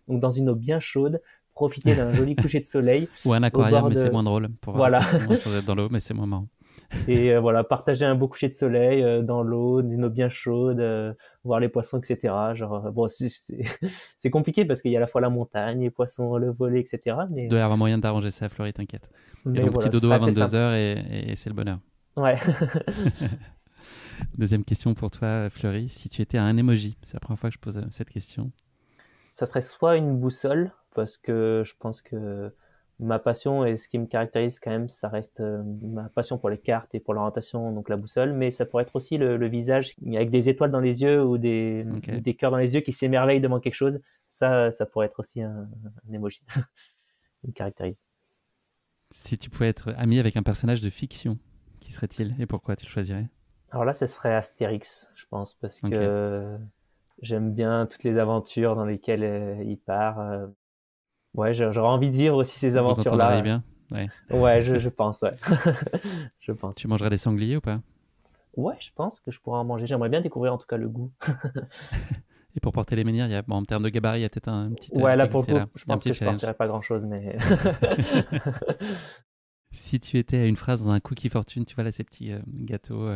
Donc dans une eau bien chaude, profiter d'un joli coucher de soleil. Ou un aquarium, mais c'est moins drôle pour voir Voilà. les poissons sans être dans l'eau, mais c'est moins marrant. Et voilà, partager un beau coucher de soleil dans l'eau, d'une eau bien chaude, voir les poissons, etc. Genre, bon, c'est compliqué parce qu'il y a à la fois la montagne, les poissons, le volet, etc. Il doit y avoir moyen d'arranger ça, Fleury, t'inquiète. Et donc, voilà, petit dodo à c'est 22h et c'est le bonheur. Ouais. Deuxième question pour toi, Fleury. Si tu étais un emoji, c'est la première fois que je pose cette question. Ça serait soit une boussole parce que je pense que ma passion et ce qui me caractérise quand même, ça reste ma passion pour les cartes et pour l'orientation, donc la boussole, mais ça pourrait être aussi le visage avec des étoiles dans les yeux ou Ok. des cœurs dans les yeux qui s'émerveillent devant quelque chose. Ça pourrait être aussi un emoji qui me caractérise. Si tu pouvais être ami avec un personnage de fiction, qui serait-il et pourquoi tu le choisirais? Alors là, ce serait Astérix, je pense, parce Ok. que j'aime bien toutes les aventures dans lesquelles il part. Ouais, j'aurais envie de vivre aussi ces Vous entendriez aventures-là. bien? Ouais. Ouais, je pense, ouais. Je pense. Tu mangerais des sangliers ou pas? Ouais, je pense que je pourrais en manger. J'aimerais bien découvrir en tout cas le goût. Et pour porter les menhirs, bon, en termes de gabarit, il y a peut-être une petite Ouais, là pour le difficulté coup, là. je Il y a un pense que petit je challenge. partirais pas grand-chose, mais Si tu étais à une phrase dans un cookie fortune, tu vois là ces petits gâteaux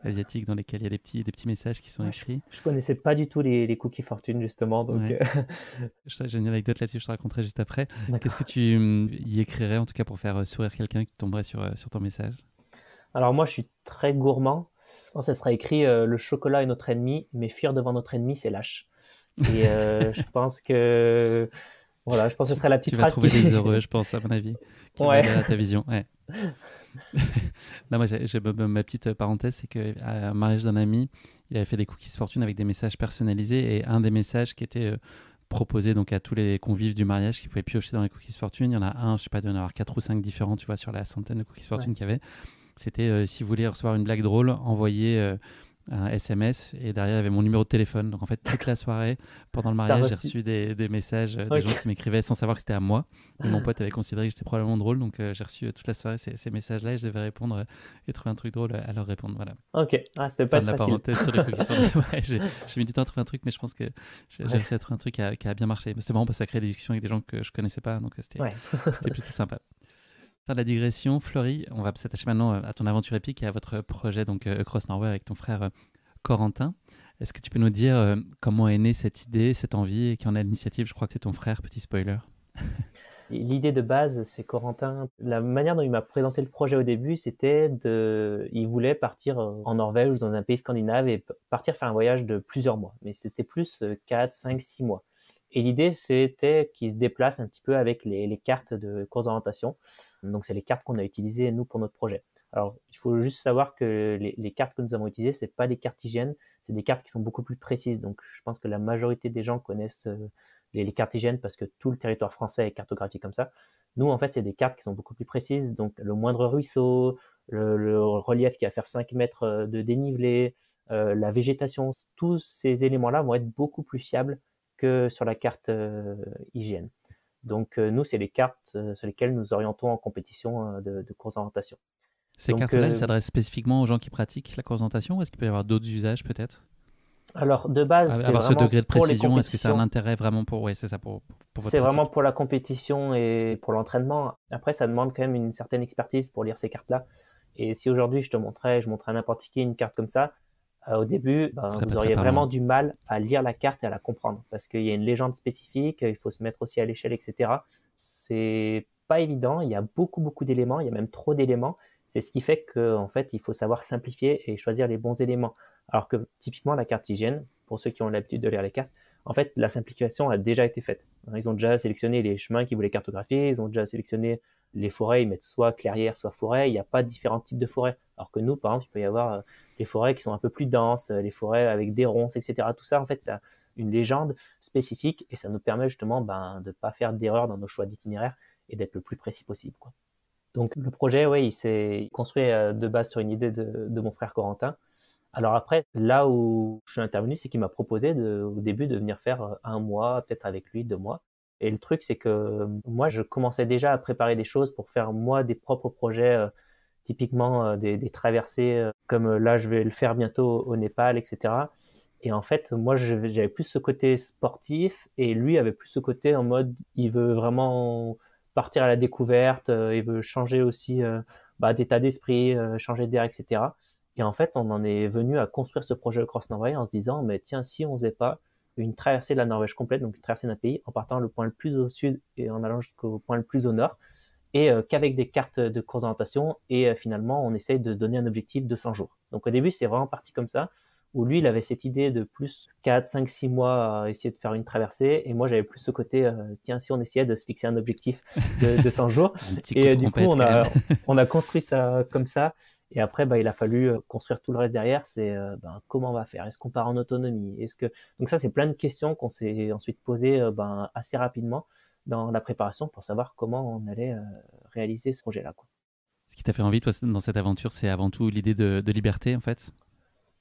asiatiques dans lesquels il y a des petits messages qui sont ouais, écrits. je connaissais pas du tout les cookies fortune justement, donc Ouais. J'ai une anecdote là-dessus, je te raconterai juste après. Qu'est-ce que d'accord. tu y écrirais en tout cas pour faire sourire quelqu'un qui tomberait sur ton message? Alors moi, je suis très gourmand. Je pense que ça sera écrit le chocolat est notre ennemi, mais fuir devant notre ennemi, c'est lâche. Et je pense que voilà, je pense que ce serait la petite Tu vas phrase trouver qui. des heureux, je pense, à mon avis, qui vont Ouais. adhérer à ta vision. Ouais. Là, moi, j'ai ma petite parenthèse, c'est qu'à un mariage d'un ami, il avait fait des cookies fortune avec des messages personnalisés et un des messages qui était proposé donc à tous les convives du mariage qui pouvaient piocher dans les cookies fortune, il y en a un, je sais pas, il doit y en avoir 4 ou 5 différents, tu vois, sur la centaine de cookies Ouais. fortune qu'il y avait. C'était si vous voulez recevoir une blague drôle, envoyez un SMS et derrière il y avait mon numéro de téléphone. Donc en fait, toute la soirée, pendant le T'as mariage, j'ai reçu. reçu des messages des gens Ok. qui m'écrivaient sans savoir que c'était à moi. Et mon pote avait considéré que j'étais probablement drôle. Donc j'ai reçu toute la soirée ces messages-là et je devais répondre et trouver un truc drôle à leur répondre. Voilà. Ok. Ah, c'était pas Fin de être la facile. parenthèse sur les cookies fortune. Ouais, j'ai mis du temps à trouver un truc, mais je pense que j'ai Ouais. réussi à trouver un truc qui a bien marché. Mais c'était marrant parce que ça crée des discussions avec des gens que je connaissais pas. Donc Ouais. c'était plutôt sympa. Fin de la digression, Florie, on va s'attacher maintenant à ton aventure épique et à votre projet donc Across Norway avec ton frère Corentin. Est-ce que tu peux nous dire comment est née cette idée, cette envie et qui en a l'initiative? Je crois que c'est ton frère, petit spoiler. L'idée de base, c'est Corentin. La manière dont il m'a présenté le projet au début, c'était il voulait partir en Norvège ou dans un pays scandinave et partir faire un voyage de plusieurs mois. Mais c'était plus 4, 5, 6 mois. Et l'idée, c'était qu'il se déplace un petit peu avec les cartes de course d'orientation. Donc, c'est les cartes qu'on a utilisées, nous, pour notre projet. Alors, il faut juste savoir que les cartes que nous avons utilisées, c'est pas des cartes hygiène, c'est des cartes qui sont beaucoup plus précises. Donc, je pense que la majorité des gens connaissent les cartes hygiènes parce que tout le territoire français est cartographié comme ça. Nous, en fait, c'est des cartes qui sont beaucoup plus précises. Donc, le moindre ruisseau, le relief qui va faire 5 mètres de dénivelé, la végétation, tous ces éléments-là vont être beaucoup plus fiables que sur la carte hygiène. Donc, nous, c'est les cartes sur lesquelles nous orientons en compétition de course d'orientation. Ces Donc, cartes-là, elles s'adressent spécifiquement aux gens qui pratiquent la course d'orientation ou est-ce qu'il peut y avoir d'autres usages peut-être? alors, de base, c'est Avoir ce vraiment degré de pour les précision, est-ce que ça a un compétitions. intérêt vraiment pour, ouais, c'est ça, pour votre C'est vraiment pratique? pour la compétition et pour l'entraînement. Après, ça demande quand même une certaine expertise pour lire ces cartes-là. Et si aujourd'hui je montrais à n'importe qui une carte comme ça, au début, Ce ben, serait pas vous très auriez parlant. vraiment du mal à lire la carte et à la comprendre parce qu'il y a une légende spécifique, il faut se mettre aussi à l'échelle, etc. C'est pas évident. Il y a beaucoup d'éléments. Il y a même trop d'éléments. C'est ce qui fait qu'en fait, il faut savoir simplifier et choisir les bons éléments. Alors que typiquement la carte hygiène, pour ceux qui ont l'habitude de lire les cartes, en fait, la simplification a déjà été faite. Ils ont déjà sélectionné les chemins qu'ils voulaient cartographier, ils ont déjà sélectionné les forêts, ils mettent soit clairière, soit forêt, il n'y a pas différents types de forêts. Alors que nous, par exemple, il peut y avoir les forêts qui sont un peu plus denses, les forêts avec des ronces, etc. Tout ça, en fait, c'est une légende spécifique et ça nous permet justement de ne pas faire d'erreur dans nos choix d'itinéraire et d'être le plus précis possible, quoi. Donc le projet, ouais, il s'est construit de base sur une idée de mon frère Corentin. Alors après, là où je suis intervenu, c'est qu'il m'a proposé au début de venir faire un mois, peut-être avec lui, 2 mois. Et le truc, c'est que moi, je commençais déjà à préparer des choses pour faire moi des propres projets, typiquement des traversées, comme là, je vais le faire bientôt au Népal, etc. Et en fait, moi, j'avais plus ce côté sportif et lui avait plus ce côté en mode, il veut vraiment partir à la découverte, il veut changer aussi d'état d'esprit, changer d'air, etc. Et en fait, on en est venu à construire ce projet Cross Norway en se disant, mais tiens, si on faisait pas une traversée de la Norvège complète, donc une traversée d'un pays, en partant le point le plus au sud et en allant jusqu'au point le plus au nord, et qu'avec des cartes de course d'orientation, et finalement, on essaye de se donner un objectif de 100 jours. Donc au début, c'est vraiment parti comme ça, où lui, il avait cette idée de plus 4, 5, 6 mois à essayer de faire une traversée. Et moi, j'avais plus ce côté, tiens, si on essayait de se fixer un objectif de 100 jours. Un petit coup Et de du coup, trompette quand même. on a construit ça comme ça. Et après, il a fallu construire tout le reste derrière. C'est comment on va faire? Est-ce qu'on part en autonomie? Donc ça, c'est plein de questions qu'on s'est ensuite posées assez rapidement dans la préparation pour savoir comment on allait réaliser ce projet-là, quoi. Ce qui t'a fait envie, toi, dans cette aventure, c'est avant tout l'idée de liberté, en fait.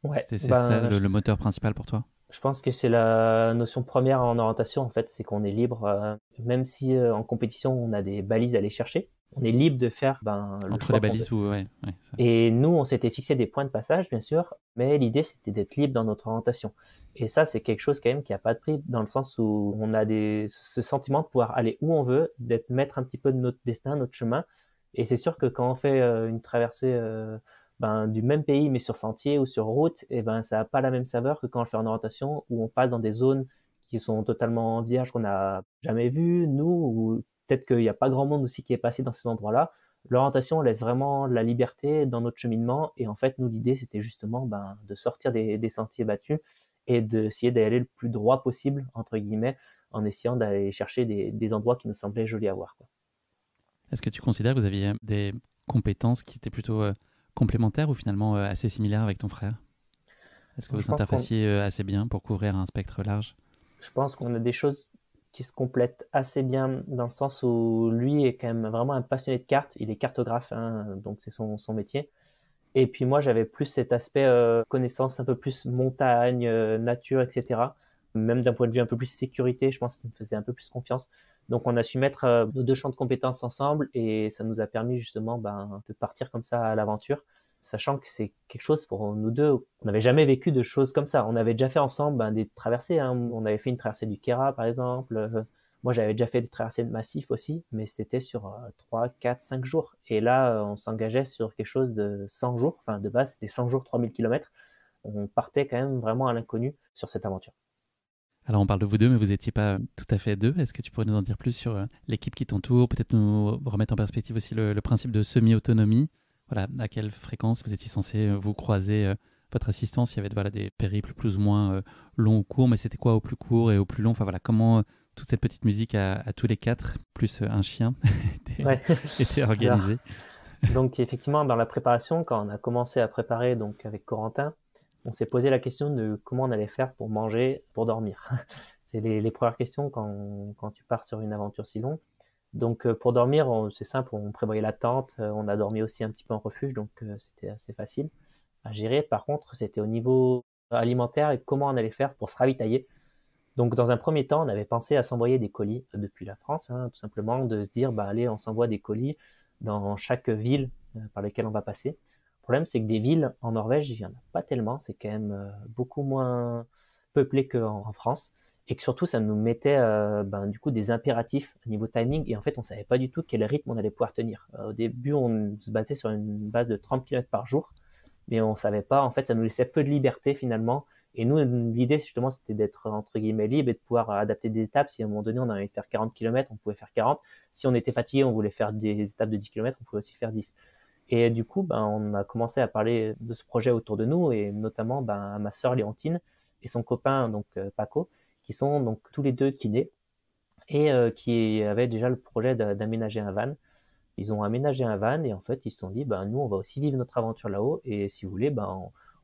Ouais, C'est ça le moteur principal pour toi? je pense que c'est la notion première en orientation, en fait, c'est qu'on est libre, même si en compétition on a des balises à aller chercher, on est libre de faire le Entre choix les qu'on veut. balises ou ouais, ça. Et nous, on s'était fixé des points de passage, bien sûr, mais l'idée c'était d'être libre dans notre orientation. Et ça, c'est quelque chose quand même qui a pas de prix, dans le sens où on a ce sentiment de pouvoir aller où on veut, d'être maître un petit peu de notre destin, notre chemin. Et c'est sûr que quand on fait une traversée du même pays, mais sur sentier ou sur route, et ça n'a pas la même saveur que quand on le fait en orientation, où on passe dans des zones qui sont totalement vierges, qu'on n'a jamais vues, nous, ou peut-être qu'il n'y a pas grand monde aussi qui est passé dans ces endroits-là. L'orientation laisse vraiment la liberté dans notre cheminement. Et en fait, nous, l'idée, c'était justement de sortir des sentiers battus et d'essayer d'aller le plus droit possible, entre guillemets, en essayant d'aller chercher des endroits qui nous semblaient jolis à voir, quoi. Est-ce que tu considères que vous aviez des compétences qui étaient plutôt complémentaires ou finalement assez similaires avec ton frère? Est-ce que Donc, vous interfaciez assez bien pour couvrir un spectre large? je pense qu'on a des choses qui se complètent assez bien dans le sens où lui est quand même vraiment un passionné de cartes. Il est cartographe, hein, donc c'est son métier. Et puis moi, j'avais plus cet aspect connaissance un peu plus montagne, nature, etc. Même d'un point de vue un peu plus sécurité, je pense qu'il me faisait un peu plus confiance. Donc on a su mettre nos deux champs de compétences ensemble et ça nous a permis justement de partir comme ça à l'aventure, sachant que c'est quelque chose pour nous deux. On n'avait jamais vécu de choses comme ça. On avait déjà fait ensemble des traversées, hein. On avait fait une traversée du Kera par exemple. Moi, j'avais déjà fait des traversées de massifs aussi, mais c'était sur 3, 4, 5 jours. Et là, on s'engageait sur quelque chose de 100 jours. Enfin, de base, c'était 100 jours, 3000 km. On partait quand même vraiment à l'inconnu sur cette aventure. Alors on parle de vous deux, mais vous n'étiez pas tout à fait deux. Est-ce que tu pourrais nous en dire plus sur l'équipe qui t'entoure, peut-être nous remettre en perspective aussi le principe de semi-autonomie? Voilà, à quelle fréquence vous étiez censé vous croiser votre assistance? Il y avait voilà, des périples plus ou moins longs ou courts, mais c'était quoi au plus court et au plus long? Enfin voilà, comment toute cette petite musique à tous les quatre, plus un chien, Ouais. était organisée? Donc effectivement, dans la préparation, quand on a commencé à préparer donc avec Corentin, on s'est posé la question de comment on allait faire pour manger, pour dormir. C'est les premières questions quand tu pars sur une aventure si longue. Donc pour dormir, c'est simple, on prévoyait la tente, on a dormi aussi un petit peu en refuge, donc c'était assez facile à gérer. Par contre, c'était au niveau alimentaire et comment on allait faire pour se ravitailler. Donc dans un premier temps, on avait pensé à s'envoyer des colis depuis la France, hein, tout simplement de se dire, allez, on s'envoie des colis dans chaque ville par laquelle on va passer. Le problème, c'est que des villes en Norvège, il n'y en a pas tellement, c'est quand même beaucoup moins peuplé qu'en France. Et que surtout, ça nous mettait du coup des impératifs au niveau timing. Et en fait, on savait pas du tout quel rythme on allait pouvoir tenir. Au début, on se basait sur une base de 30 km par jour, mais on savait pas. En fait, ça nous laissait peu de liberté finalement. Et nous, l'idée, justement, c'était d'être entre guillemets libre et de pouvoir adapter des étapes. Si à un moment donné, on avait envie de faire 40 km, on pouvait faire 40. Si on était fatigué, on voulait faire des étapes de 10 km, on pouvait aussi faire 10. Et du coup, on a commencé à parler de ce projet autour de nous, et notamment à ma sœur Léontine et son copain donc Paco, qui sont donc tous les deux kinés et qui avaient déjà le projet d'aménager un van. Ils ont aménagé un van et en fait ils se sont dit nous on va aussi vivre notre aventure là-haut et si vous voulez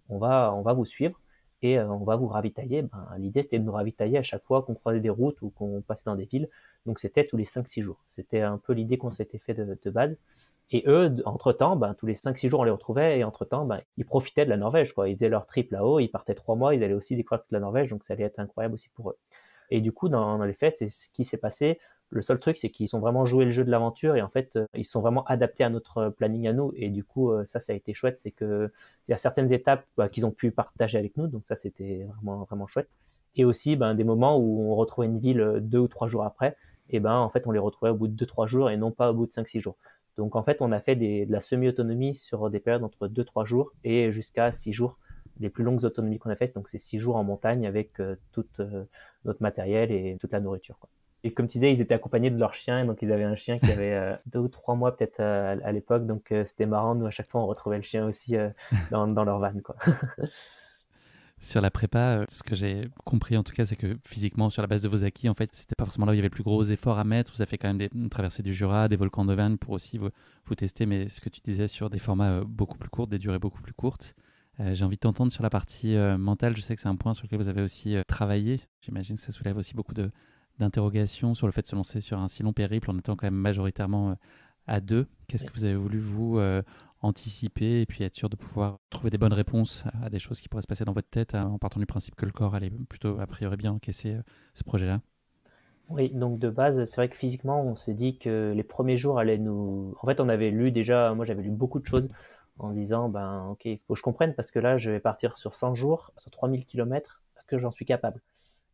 on va vous suivre et on va vous ravitailler. L'idée c'était de nous ravitailler à chaque fois qu'on croisait des routes ou qu'on passait dans des villes. Donc c'était tous les 5-6 jours. C'était un peu l'idée qu'on s'était fait de base. Et eux, entre-temps, tous les 5-6 jours, on les retrouvait, et entre-temps, ils profitaient de la Norvège, quoi. Ils faisaient leur trip là-haut, ils partaient 3 mois, ils allaient aussi découvrir toute la Norvège, donc ça allait être incroyable aussi pour eux. Et du coup, dans les faits, c'est ce qui s'est passé. Le seul truc, c'est qu'ils ont vraiment joué le jeu de l'aventure, et en fait, ils sont vraiment adaptés à notre planning à nous, et du coup, ça a été chouette, c'est que il y a certaines étapes qu'ils ont pu partager avec nous, donc ça, c'était vraiment, vraiment chouette. Et aussi, des moments où on retrouvait une ville 2 ou 3 jours après, et en fait, on les retrouvait au bout de 2-3 jours, et non pas au bout de 5-6 jours. Donc en fait, on a fait de la semi-autonomie sur des périodes entre 2-3 jours et jusqu'à 6 jours. Les plus longues autonomies qu'on a faites, donc c'est 6 jours en montagne avec tout notre matériel et toute la nourriture, quoi. Et comme tu disais, ils étaient accompagnés de leur chien, donc ils avaient un chien qui avait 2 ou 3 mois peut-être à l'époque, donc c'était marrant. Nous, à chaque fois, on retrouvait le chien aussi dans leur van, quoi. Sur la prépa, ce que j'ai compris en tout cas, c'est que physiquement, sur la base de vos acquis, en fait, c'était pas forcément là où il y avait le plus gros efforts à mettre. Vous avez fait quand même une traversée du Jura, des volcans d'Auvergne pour aussi vous tester, mais ce que tu disais sur des formats beaucoup plus courts, des durées beaucoup plus courtes. J'ai envie de t'entendre sur la partie mentale. Je sais que c'est un point sur lequel vous avez aussi travaillé. J'imagine que ça soulève aussi beaucoup d'interrogations sur le fait de se lancer sur un si long périple en étant quand même majoritairement à deux. Qu'est-ce que vous avez voulu, vous, anticiper et puis être sûr de pouvoir trouver des bonnes réponses à des choses qui pourraient se passer dans votre tête en partant du principe que le corps allait plutôt, a priori, bien encaisser ce projet-là? Oui, donc de base, c'est vrai que physiquement, on s'est dit que les premiers jours allaient nous... En fait, on avait lu déjà, moi j'avais lu beaucoup de choses en disant, ben ok, il faut que je comprenne parce que là, je vais partir sur 100 jours, sur 3000 kilomètres, est-ce que j'en suis capable?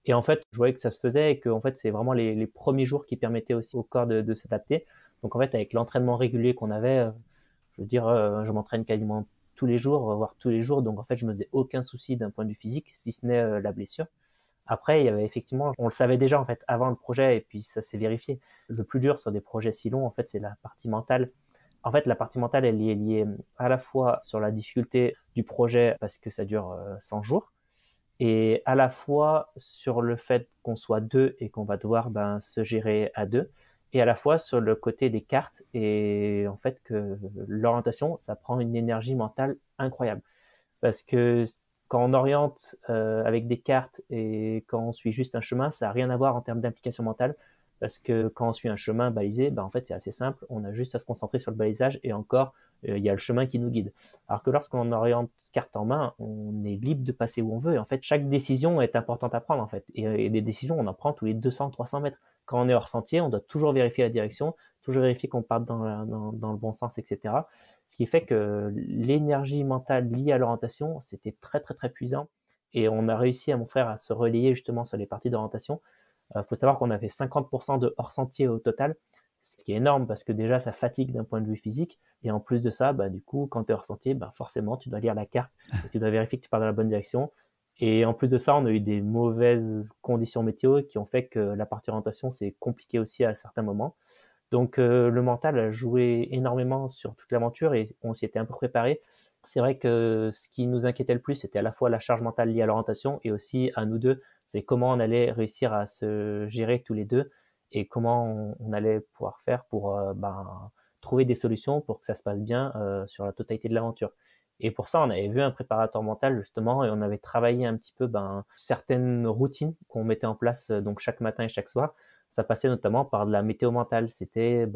Et en fait, je voyais que ça se faisait et que en fait, c'est vraiment les premiers jours qui permettaient aussi au corps de s'adapter. Donc en fait, avec l'entraînement régulier qu'on avait, je veux dire, je m'entraîne quasiment tous les jours, voire tous les jours. Donc en fait, je me faisais aucun souci d'un point de vue physique, si ce n'est la blessure. Après, il y avait effectivement, on le savait déjà en fait avant le projet et puis ça s'est vérifié. Le plus dur sur des projets si longs, en fait, c'est la partie mentale. En fait, la partie mentale, elle est liée à la fois sur la difficulté du projet parce que ça dure 100 jours et à la fois sur le fait qu'on soit deux et qu'on va devoir se gérer à deux et à la fois sur le côté des cartes et en fait que l'orientation, ça prend une énergie mentale incroyable parce que quand on oriente avec des cartes et quand on suit juste un chemin, ça n'a rien à voir en termes d'implication mentale. Parce que quand on suit un chemin balisé, en fait, c'est assez simple. On a juste à se concentrer sur le balisage et encore, il y a le chemin qui nous guide. Alors que lorsqu'on oriente carte en main, on est libre de passer où on veut. Et en fait, chaque décision est importante à prendre, en fait. Et des décisions, on en prend tous les 200, 300 mètres. Quand on est hors sentier, on doit toujours vérifier la direction, toujours vérifier qu'on parte dans le bon sens, etc. Ce qui fait que l'énergie mentale liée à l'orientation, c'était très, très, très puissant. Et on a réussi à mon frère à se relayer justement sur les parties d'orientation. Faut savoir qu'on avait 50% de hors sentier au total, ce qui est énorme parce que déjà ça fatigue d'un point de vue physique et en plus de ça, du coup quand tu es hors sentier, forcément tu dois lire la carte et tu dois vérifier que tu pars dans la bonne direction. Et en plus de ça, on a eu des mauvaises conditions météo qui ont fait que la partie orientation c'est compliqué aussi à certains moments. Donc le mental a joué énormément sur toute l'aventure et on s'y était un peu préparé. C'est vrai que ce qui nous inquiétait le plus, c'était à la fois la charge mentale liée à l'orientation et aussi à nous deux, c'est comment on allait réussir à se gérer tous les deux et comment on allait pouvoir faire pour trouver des solutions pour que ça se passe bien sur la totalité de l'aventure. Et pour ça, on avait vu un préparateur mental justement et on avait travaillé un petit peu certaines routines qu'on mettait en place donc chaque matin et chaque soir. Ça passait notamment par de la météo mentale. C'était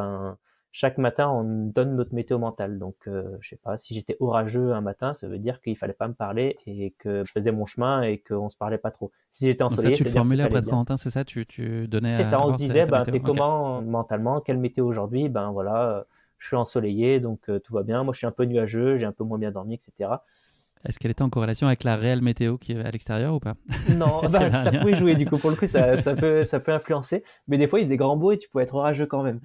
chaque matin, on donne notre météo mentale. Donc, je sais pas, si j'étais orageux un matin, ça veut dire qu'il fallait pas me parler et que je faisais mon chemin et qu'on se parlait pas trop. Si j'étais Donc ensoleillé, ça, tu le c'est-à-dire qu'il formulais fallait auprès de bien. Corentin, c'est ça? Tu donnais C'est à ça, on se voir disait, ta météo? t'es Ok. comment mentalement, quelle météo aujourd'hui? Voilà, je suis ensoleillé, donc tout va bien. Moi, je suis un peu nuageux, j'ai un peu moins bien dormi, etc. Est-ce qu'elle était en corrélation avec la réelle météo qui est à l'extérieur ou pas? Non, Est-ce qu'il y avait un ça lien? pouvait jouer du coup. Pour le coup, ça peut influencer. Mais des fois, il faisait grand beau et tu pouvais être orageux quand même.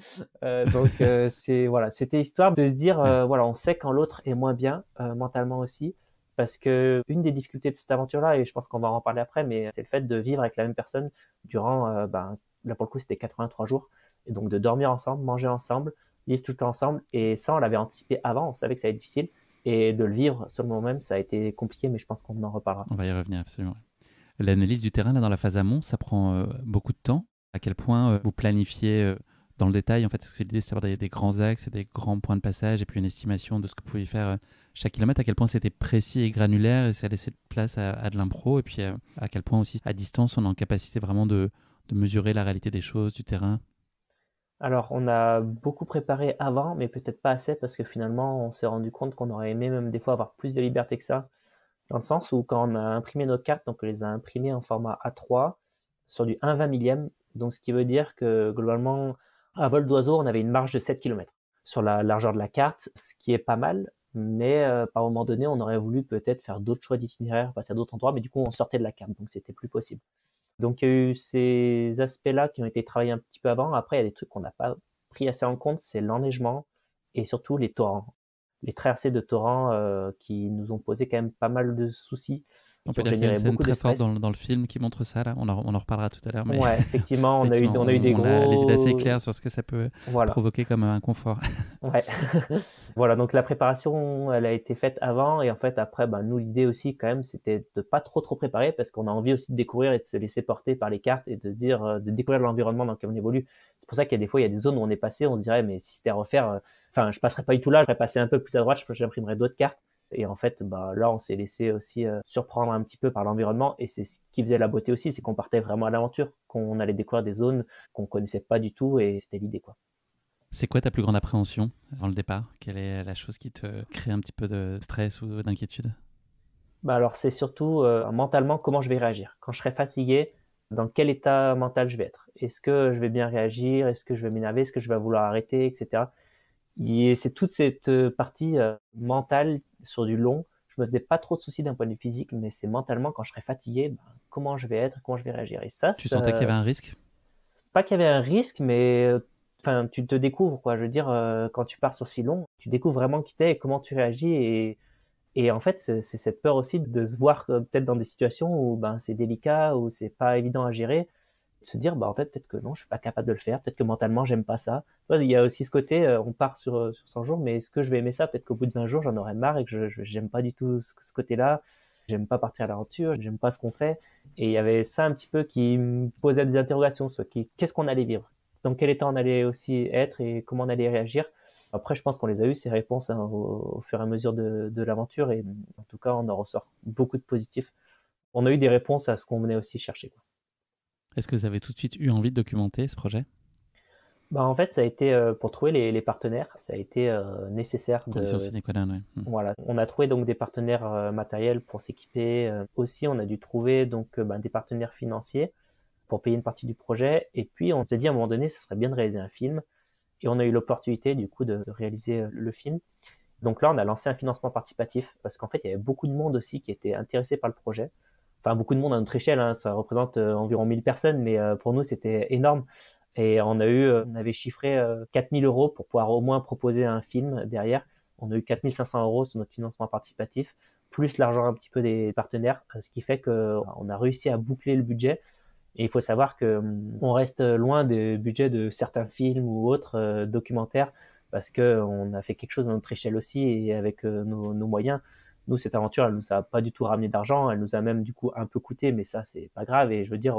C'était histoire de se dire, Ouais. voilà, on sait quand l'autre est moins bien mentalement aussi, parce que une des difficultés de cette aventure-là, et je pense qu'on va en parler après, mais c'est le fait de vivre avec la même personne durant, là pour le coup, c'était 83 jours, et donc de dormir ensemble, manger ensemble, vivre tout le temps ensemble. Et ça, on l'avait anticipé avant. On savait que ça allait être difficile. Et de le vivre sur le moment même, ça a été compliqué, mais je pense qu'on en reparlera. On va y revenir, absolument. L'analyse du terrain, là, dans la phase amont, ça prend beaucoup de temps. À quel point vous planifiez dans le détail? En fait, est-ce que l'idée, c'est d'avoir des grands axes et des grands points de passage et puis une estimation de ce que vous pouvez faire chaque kilomètre? À quel point c'était précis et granulaire et ça laissait de place à de l'impro? Et puis à quel point aussi, à distance, on est en capacité vraiment de mesurer la réalité des choses, du terrain? Alors, on a beaucoup préparé avant, mais peut-être pas assez parce que finalement, on s'est rendu compte qu'on aurait aimé même des fois avoir plus de liberté que ça. Dans le sens où quand on a imprimé nos cartes, donc on les a imprimées en format A3 sur du 1/20 millième. Donc, ce qui veut dire que globalement, à vol d'oiseau, on avait une marge de 7 km sur la largeur de la carte, ce qui est pas mal. Mais par moment donné, on aurait voulu peut-être faire d'autres choix d'itinéraire, passer à d'autres endroits, mais du coup, on sortait de la carte, donc c'était plus possible. Donc il y a eu ces aspects-là qui ont été travaillés un petit peu avant. Après, il y a des trucs qu'on n'a pas pris assez en compte, c'est l'enneigement et surtout les torrents. Les traversées de torrents qui nous ont posé quand même pas mal de soucis, On qui peut ont dire qu'il y a une généré scène beaucoup de très forte stress. dans le film qui montre ça, là. On en reparlera tout à l'heure, mais Ouais, effectivement, effectivement, on a eu des on a les idées assez gros... claires sur ce que ça peut Voilà, provoquer comme inconfort. ouais. Voilà, donc la préparation, elle a été faite avant et en fait après, nous l'idée aussi quand même, c'était de pas trop préparer parce qu'on a envie aussi de découvrir et de se laisser porter par les cartes et de dire, de découvrir l'environnement dans lequel on évolue. C'est pour ça qu'il y a des fois, il y a des zones où on est passé, on se dirait mais si c'était à refaire, je passerais pas du tout là, je serais passé un peu plus à droite, j'imprimerais d'autres cartes. Et en fait, là, on s'est laissé aussi surprendre un petit peu par l'environnement et c'est ce qui faisait la beauté aussi, c'est qu'on partait vraiment à l'aventure, qu'on allait découvrir des zones qu'on connaissait pas du tout et c'était l'idée, quoi. C'est quoi ta plus grande appréhension avant le départ? Quelle est la chose qui te crée un petit peu de stress ou d'inquiétude? Alors c'est surtout mentalement comment je vais réagir. Quand je serai fatigué, dans quel état mental je vais être? Est-ce que je vais bien réagir? Est-ce que je vais m'énerver? Est-ce que je vais vouloir arrêter, etc. Et c'est toute cette partie mentale sur du long. Je me faisais pas trop de soucis d'un point de vue physique, mais c'est mentalement quand je serai fatigué, comment je vais être, comment je vais réagir. Et Tu sentais qu'il y avait un risque? pas qu'il y avait un risque, mais tu te découvres, quoi. Je veux dire, quand tu pars sur si long, tu découvres vraiment qui t'es et comment tu réagis et en fait, c'est cette peur aussi de se voir peut-être dans des situations où c'est délicat, où c'est pas évident à gérer, de se dire en fait peut-être que non, je suis pas capable de le faire, peut-être que mentalement j'aime pas ça. Tu vois, il y a aussi ce côté, on part sur 100 jours, mais est-ce que je vais aimer ça? Peut-être qu'au bout de 20 jours, j'en aurai marre et que j'aime pas du tout ce côté-là. J'aime pas partir à l'aventure, j'aime pas ce qu'on fait. Et il y avait ça un petit peu qui me posait des interrogations sur qu'est-ce qu'on allait vivre, dans quel état on allait aussi être et comment on allait réagir. Après, je pense qu'on les a eu ces réponses au fur et à mesure de l'aventure et en tout cas, on en ressort beaucoup de positifs. On a eu des réponses à ce qu'on venait aussi chercher, quoi. Est-ce que vous avez tout de suite eu envie de documenter ce projet? En fait, ça a été pour trouver les partenaires, ça a été nécessaire Condition sine qua non, ouais. Voilà, on a trouvé donc des partenaires matériels pour s'équiper. Aussi, on a dû trouver donc des partenaires financiers pour payer une partie du projet. Et puis, on s'est dit à un moment donné, ce serait bien de réaliser un film. Et on a eu l'opportunité du coup de réaliser le film. Donc là, on a lancé un financement participatif parce qu'en fait, il y avait beaucoup de monde aussi qui était intéressé par le projet. Enfin, beaucoup de monde à notre échelle, hein, ça représente environ 1000 personnes, mais pour nous, c'était énorme. Et on avait chiffré 4000 euros pour pouvoir au moins proposer un film derrière. On a eu 4500 euros sur notre financement participatif, plus l'argent un petit peu des partenaires, ce qui fait qu'on a réussi à boucler le budget. Et il faut savoir que on reste loin des budgets de certains films ou autres documentaires parce que on a fait quelque chose à notre échelle aussi et avec nos moyens. Nous, cette aventure, elle nous a pas du tout ramené d'argent. Elle nous a même du coup un peu coûté, mais ça, c'est pas grave. Et je veux dire,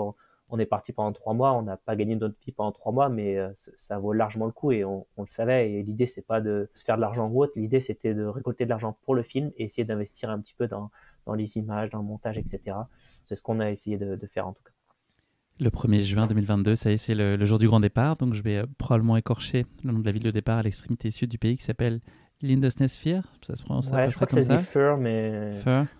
on est parti pendant 3 mois. On n'a pas gagné notre vie pendant 3 mois, mais ça vaut largement le coup et on le savait. Et l'idée, c'est pas de se faire de l'argent ou autre. L'idée, c'était de récolter de l'argent pour le film et essayer d'investir un petit peu dans les images, dans le montage, etc. C'est ce qu'on a essayé de faire en tout cas. Le 1er juin 2022, ça y est, c'est le jour du grand départ. Donc, je vais probablement écorcher le nom de la ville de départ à l'extrémité sud du pays qui s'appelle Lindesnesfjord. Ça se prononce à peu Je crois près que comme ça se ça. dit Fur, mais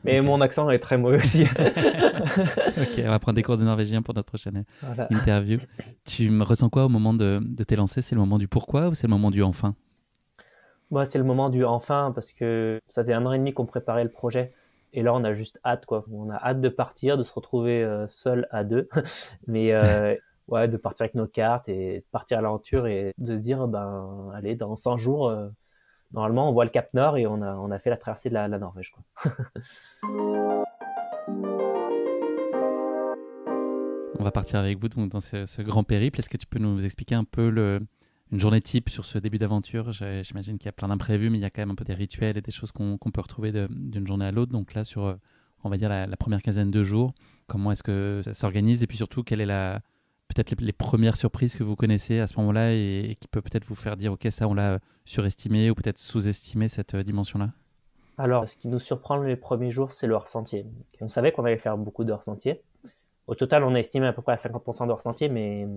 Okay. mon accent est très mauvais aussi. Ok, on va prendre des cours de norvégien pour notre prochaine Voilà. interview. Tu me ressens quoi au moment de t'élancer? C'est le moment du pourquoi ou c'est le moment du enfin? Moi, c'est le moment du enfin parce que ça faisait 1 an et demi qu'on préparait le projet. Et là, on a juste hâte, quoi. On a hâte de partir, de se retrouver seul à deux. Mais ouais, de partir avec nos cartes et de partir à l'aventure et de se dire, allez, dans 100 jours, normalement, on voit le Cap Nord et on a fait la traversée de la Norvège, quoi. On va partir avec vous donc, dans ce grand périple. Est-ce que tu peux nous expliquer un peu une journée type sur ce début d'aventure? J'imagine qu'il y a plein d'imprévus, mais il y a quand même un peu des rituels et des choses qu'on peut retrouver d'une journée à l'autre. Donc là, sur, on va dire, la première quinzaine de jours, comment est-ce que ça s'organise? Et puis surtout, quelle est peut-être les premières surprises que vous connaissez à ce moment-là et qui peut peut-être vous faire dire, OK, ça, on l'a surestimé ou peut-être sous-estimé cette dimension-là? Alors, ce qui nous surprend les premiers jours, c'est le hors-sentier. On savait qu'on allait faire beaucoup de hors-sentier. Au total, on a estimé à peu près à 50% de hors-sentier, mais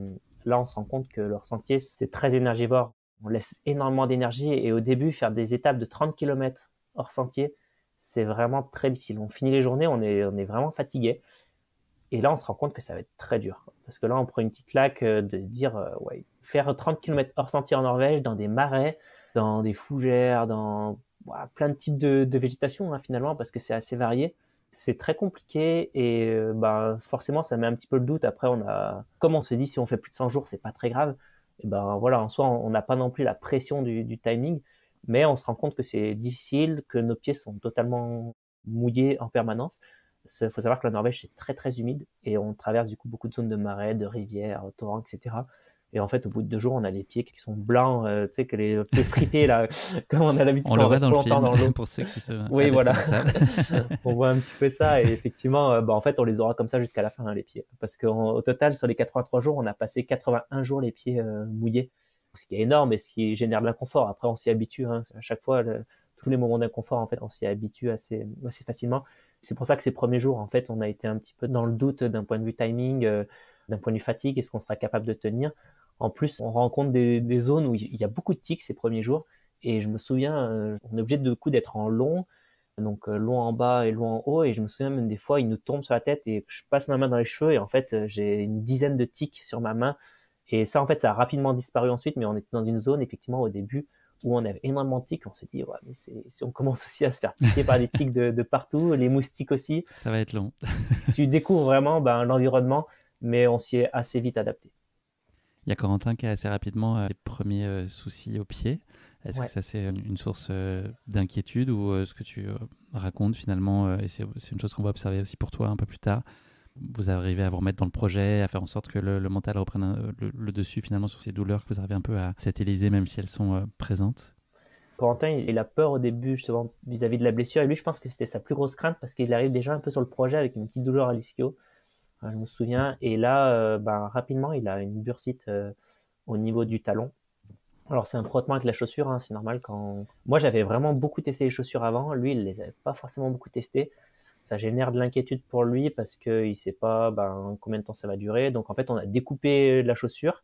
là, on se rend compte que le hors-sentier, c'est très énergivore. On laisse énormément d'énergie et au début, faire des étapes de 30 km hors-sentier, c'est vraiment très difficile. On finit les journées, on est vraiment fatigué. Et là, on se rend compte que ça va être très dur. Parce que là, on prend une petite claque de se dire, ouais, faire 30 km hors-sentier en Norvège, dans des marais, dans des fougères, dans plein de types de végétation, hein, finalement, parce que c'est assez varié. C'est très compliqué et forcément ça met un petit peu le doute. Après comme on se dit si on fait plus de 100 jours c'est pas très grave. Et voilà, en soi on n'a pas non plus la pression du timing, mais on se rend compte que c'est difficile, que nos pieds sont totalement mouillés en permanence. Il faut savoir que la Norvège c'est très très humide et on traverse du coup beaucoup de zones de marais, de rivières, torrents, etc. Et en fait, au bout de 2 jours, on a les pieds qui sont blancs, tu sais, que les pieds fripés, là, comme on a l'habitude On quand le on voit reste dans trop le longtemps film, dans l'eau. pour ceux qui sont Oui, adeptes voilà. de sable. On voit un petit peu ça. Et effectivement, en fait, on les aura comme ça jusqu'à la fin, hein, les pieds. Parce qu'au total, sur les 83 jours, on a passé 81 jours les pieds mouillés. Ce qui est énorme et ce qui génère de l'inconfort. Après, on s'y habitue. Hein. À chaque fois, tous les moments d'inconfort, en fait, on s'y habitue assez facilement. C'est pour ça que ces premiers jours, en fait, on a été un petit peu dans le doute d'un point de vue timing, d'un point de vue fatigue, est-ce qu'on sera capable de tenir. En plus, on rencontre des zones où il y a beaucoup de tiques ces premiers jours. Et je me souviens, on est obligé de coup d'être en long, donc long en bas et long en haut. Et je me souviens même des fois, ils nous tombent sur la tête et je passe ma main dans les cheveux et en fait, j'ai une dizaine de tiques sur ma main. Et ça, en fait, ça a rapidement disparu ensuite, mais on était dans une zone, effectivement, au début, où on avait énormément de tiques. On s'est dit, ouais, mais si on commence aussi à se faire piquer par des tiques de partout, les moustiques aussi, Ça va être long. tu découvres vraiment l'environnement, mais on s'y est assez vite adapté. Il y a Corentin qui a assez rapidement les premiers soucis au pied. Est-ce que Ouais. ça, c'est une source d'inquiétude ou ce que tu racontes finalement, et c'est une chose qu'on va observer aussi pour toi un peu plus tard, vous arrivez à vous remettre dans le projet, à faire en sorte que le mental reprenne le dessus finalement sur ces douleurs que vous arrivez un peu à satelliser même si elles sont présentes? Corentin, il a peur au début, justement, vis-à-vis de la blessure. Et lui, je pense que c'était sa plus grosse crainte parce qu'il arrive déjà un peu sur le projet avec une petite douleur à l'ischio. Je me souviens. Et là, rapidement, il a une bursite au niveau du talon. Alors, c'est un frottement avec la chaussure, hein, c'est normal quand. Moi, j'avais vraiment beaucoup testé les chaussures avant. Lui, il les avait pas forcément beaucoup testées. Ça génère de l'inquiétude pour lui parce qu'il sait pas combien de temps ça va durer. Donc, en fait, on a découpé la chaussure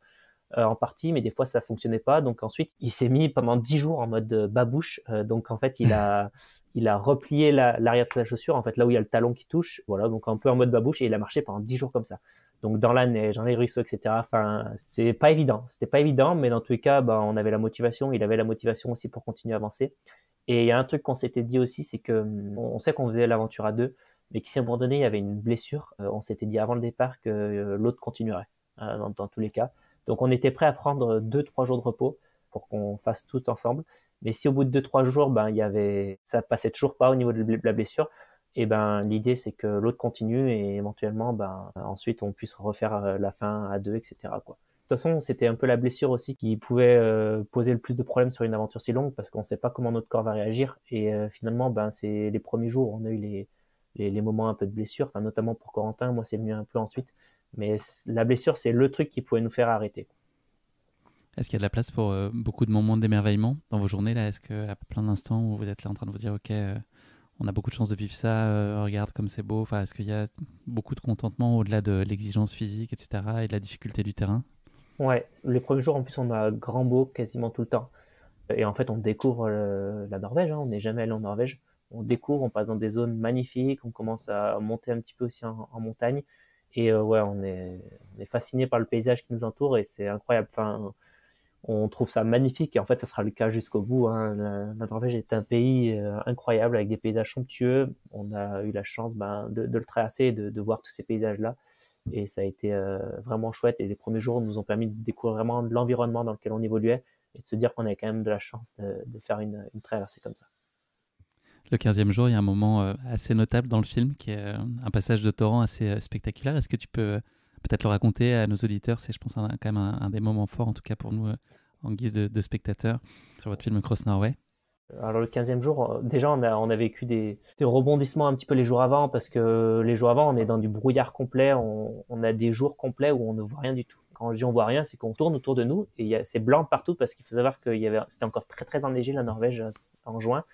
en partie, mais des fois ça fonctionnait pas. Donc ensuite, il s'est mis pendant 10 jours en mode babouche. Donc en fait, il a replié l'arrière de la chaussure, en fait là où il y a le talon qui touche. Voilà, donc un peu en mode babouche et il a marché pendant 10 jours comme ça. Donc dans la neige, dans les ruisseaux, etc. Enfin, c'est pas évident. C'était pas évident, mais dans tous les cas, on avait la motivation. Il avait la motivation aussi pour continuer à avancer. Et il y a un truc qu'on s'était dit aussi, c'est que on sait qu'on faisait l'aventure à deux, mais que si à un moment donné il y avait une blessure, on s'était dit avant le départ que l'autre continuerait dans tous les cas. Donc on était prêt à prendre 2-3 jours de repos pour qu'on fasse tout ensemble. Mais si au bout de 2-3 jours, ça passait toujours pas au niveau de la blessure, et l'idée c'est que l'autre continue et éventuellement, ensuite on puisse refaire la fin à deux, etc., quoi. De toute façon, c'était un peu la blessure aussi qui pouvait poser le plus de problèmes sur une aventure si longue parce qu'on ne sait pas comment notre corps va réagir. Et finalement, c'est les premiers jours où on a eu les moments un peu de blessure, enfin, notamment pour Corentin. Moi, c'est venu un peu ensuite. Mais la blessure, c'est le truc qui pouvait nous faire arrêter. Est-ce qu'il y a de la place pour beaucoup de moments d'émerveillement dans vos journées là? Est-ce qu'à plein d'instants où vous êtes là en train de vous dire ok, on a beaucoup de chance de vivre ça, regarde comme c'est beau, enfin, est-ce qu'il y a beaucoup de contentement au-delà de l'exigence physique, etc., et de la difficulté du terrain? Ouais, les premiers jours, en plus, on a grand beau quasiment tout le temps. Et en fait, on découvre la Norvège, hein. On n'est jamais allé en Norvège. On découvre, on passe dans des zones magnifiques, on commence à monter un petit peu aussi en montagne. Et ouais, on est fasciné par le paysage qui nous entoure et c'est incroyable. Enfin, on trouve ça magnifique et en fait, ça sera le cas jusqu'au bout, hein. La Norvège est un pays incroyable avec des paysages somptueux. On a eu la chance de le traverser et de voir tous ces paysages-là. Et ça a été vraiment chouette. Et les premiers jours nous ont permis de découvrir vraiment l'environnement dans lequel on évoluait et de se dire qu'on avait quand même de la chance de faire une traversée comme ça. Le 15e jour, il y a un moment assez notable dans le film qui est un passage de torrent assez spectaculaire. Est-ce que tu peux peut-être le raconter à nos auditeurs? C'est, je pense, quand même un des moments forts, en tout cas pour nous, en guise de spectateurs, sur votre film Cross Norway. Alors le 15e jour, déjà on a vécu des rebondissements un petit peu les jours avant parce que les jours avant on est dans du brouillard complet, on a des jours complets où on ne voit rien du tout. Quand je dis on voit rien, c'est qu'on tourne autour de nous et c'est blanc partout parce qu'il faut savoir que c'était encore très très enneigé la Norvège en juin.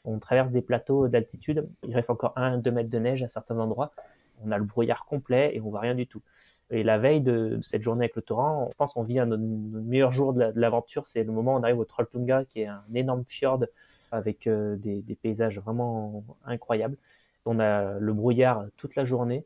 On traverse des plateaux d'altitude, il reste encore 1-2 mètres de neige à certains endroits. On a le brouillard complet et on voit rien du tout. Et la veille de cette journée avec le torrent, je pense qu'on vit notre meilleur jour de l'aventure, c'est le moment où on arrive au Trolltunga qui est un énorme fjord avec des paysages vraiment incroyables. On a le brouillard toute la journée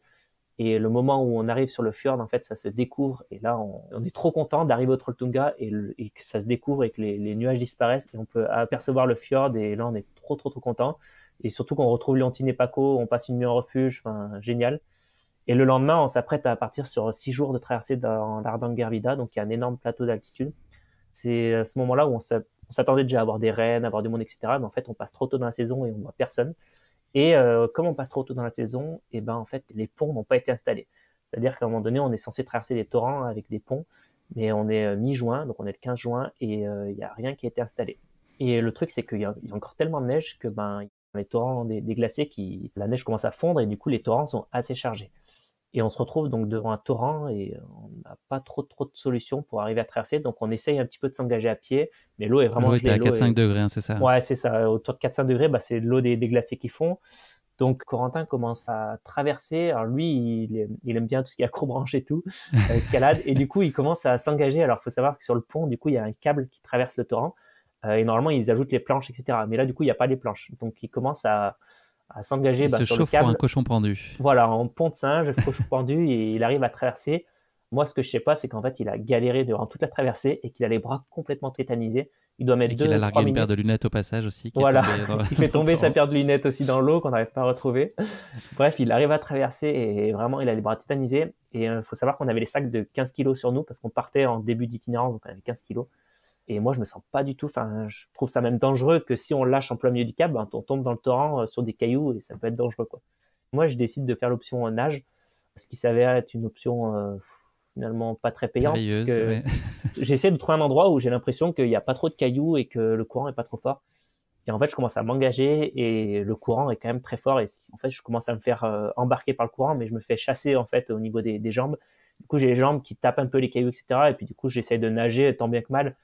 et le moment où on arrive sur le fjord, en fait, ça se découvre et là, on est trop content d'arriver au Trolltunga et que ça se découvre et que les nuages disparaissent et on peut apercevoir le fjord et là, on est trop, trop, trop content. Et surtout qu'on retrouve Leontine et Paco, on passe une nuit en refuge, enfin, génial. Et le lendemain, on s'apprête à partir sur 6 jours de traversée dans l'Hardangervidda, donc il y a un énorme plateau d'altitude. C'est à ce moment-là où on s'attendait déjà à avoir des rennes, à avoir du monde, etc. Mais en fait, on passe trop tôt dans la saison et on voit personne. Et comme on passe trop tôt dans la saison, et en fait, les ponts n'ont pas été installés. C'est-à-dire qu'à un moment donné, on est censé traverser des torrents avec des ponts. mais on est mi-juin, donc on est le 15 juin, et il n'y a rien qui a été installé. Et le truc, c'est qu'il y a encore tellement de neige que les torrents des glaciers, la neige commence à fondre, et du coup, les torrents sont assez chargés. Et on se retrouve donc devant un torrent et on n'a pas trop de solutions pour arriver à traverser. Donc on essaye un petit peu de s'engager à pied, mais l'eau est vraiment L'eau était gelée. à 4-5 degrés, hein, c'est ça? Ouais, c'est ça. Autour de 4-5 degrés, c'est l'eau des glaciers qui fond. Donc Corentin commence à traverser. Alors lui, il aime bien tout ce qui est accrobranche et tout, escalade. Et du coup, il commence à s'engager. Alors il faut savoir que sur le pont, du coup, il y a un câble qui traverse le torrent. Et normalement, ils ajoutent les planches, etc. Mais là, du coup, il n'y a pas les planches. Donc il commence à s'engager Il se sur le chauffe pour un câble. cochon pendu. Voilà, en pont de singe, cochon pendu, et il arrive à traverser. Moi, ce que je sais pas, c'est qu'en fait, il a galéré durant toute la traversée et qu'il a les bras complètement tétanisés. Il doit mettre Et qu'il a largué 2-3 une paire de minutes. lunettes au passage aussi, qui est Voilà, tombée il fait dans le tomber sa torrent. paire de lunettes aussi dans l'eau qu'on n'arrive pas à retrouver. Bref, il arrive à traverser et vraiment, il a les bras tétanisés. Et il faut savoir qu'on avait les sacs de 15 kilos sur nous parce qu'on partait en début d'itinérance, donc on avait 15 kilos. Et moi, je me sens pas du tout, je trouve ça même dangereux que si on lâche en plein milieu du câble, on tombe dans le torrent sur des cailloux et ça peut être dangereux, quoi. Moi, je décide de faire l'option nage, ce qui s'avère être une option finalement pas très payante, puisque Périlleuse, ouais. j'essaie de trouver un endroit où j'ai l'impression qu'il n'y a pas trop de cailloux et que le courant est pas trop fort. Et en fait, je commence à m'engager et le courant est quand même très fort. Et en fait, je commence à me faire embarquer par le courant, mais je me fais chasser en fait au niveau des jambes. Du coup, j'ai les jambes qui tapent un peu les cailloux, etc. Et puis du coup, j'essaie de nager tant bien que mal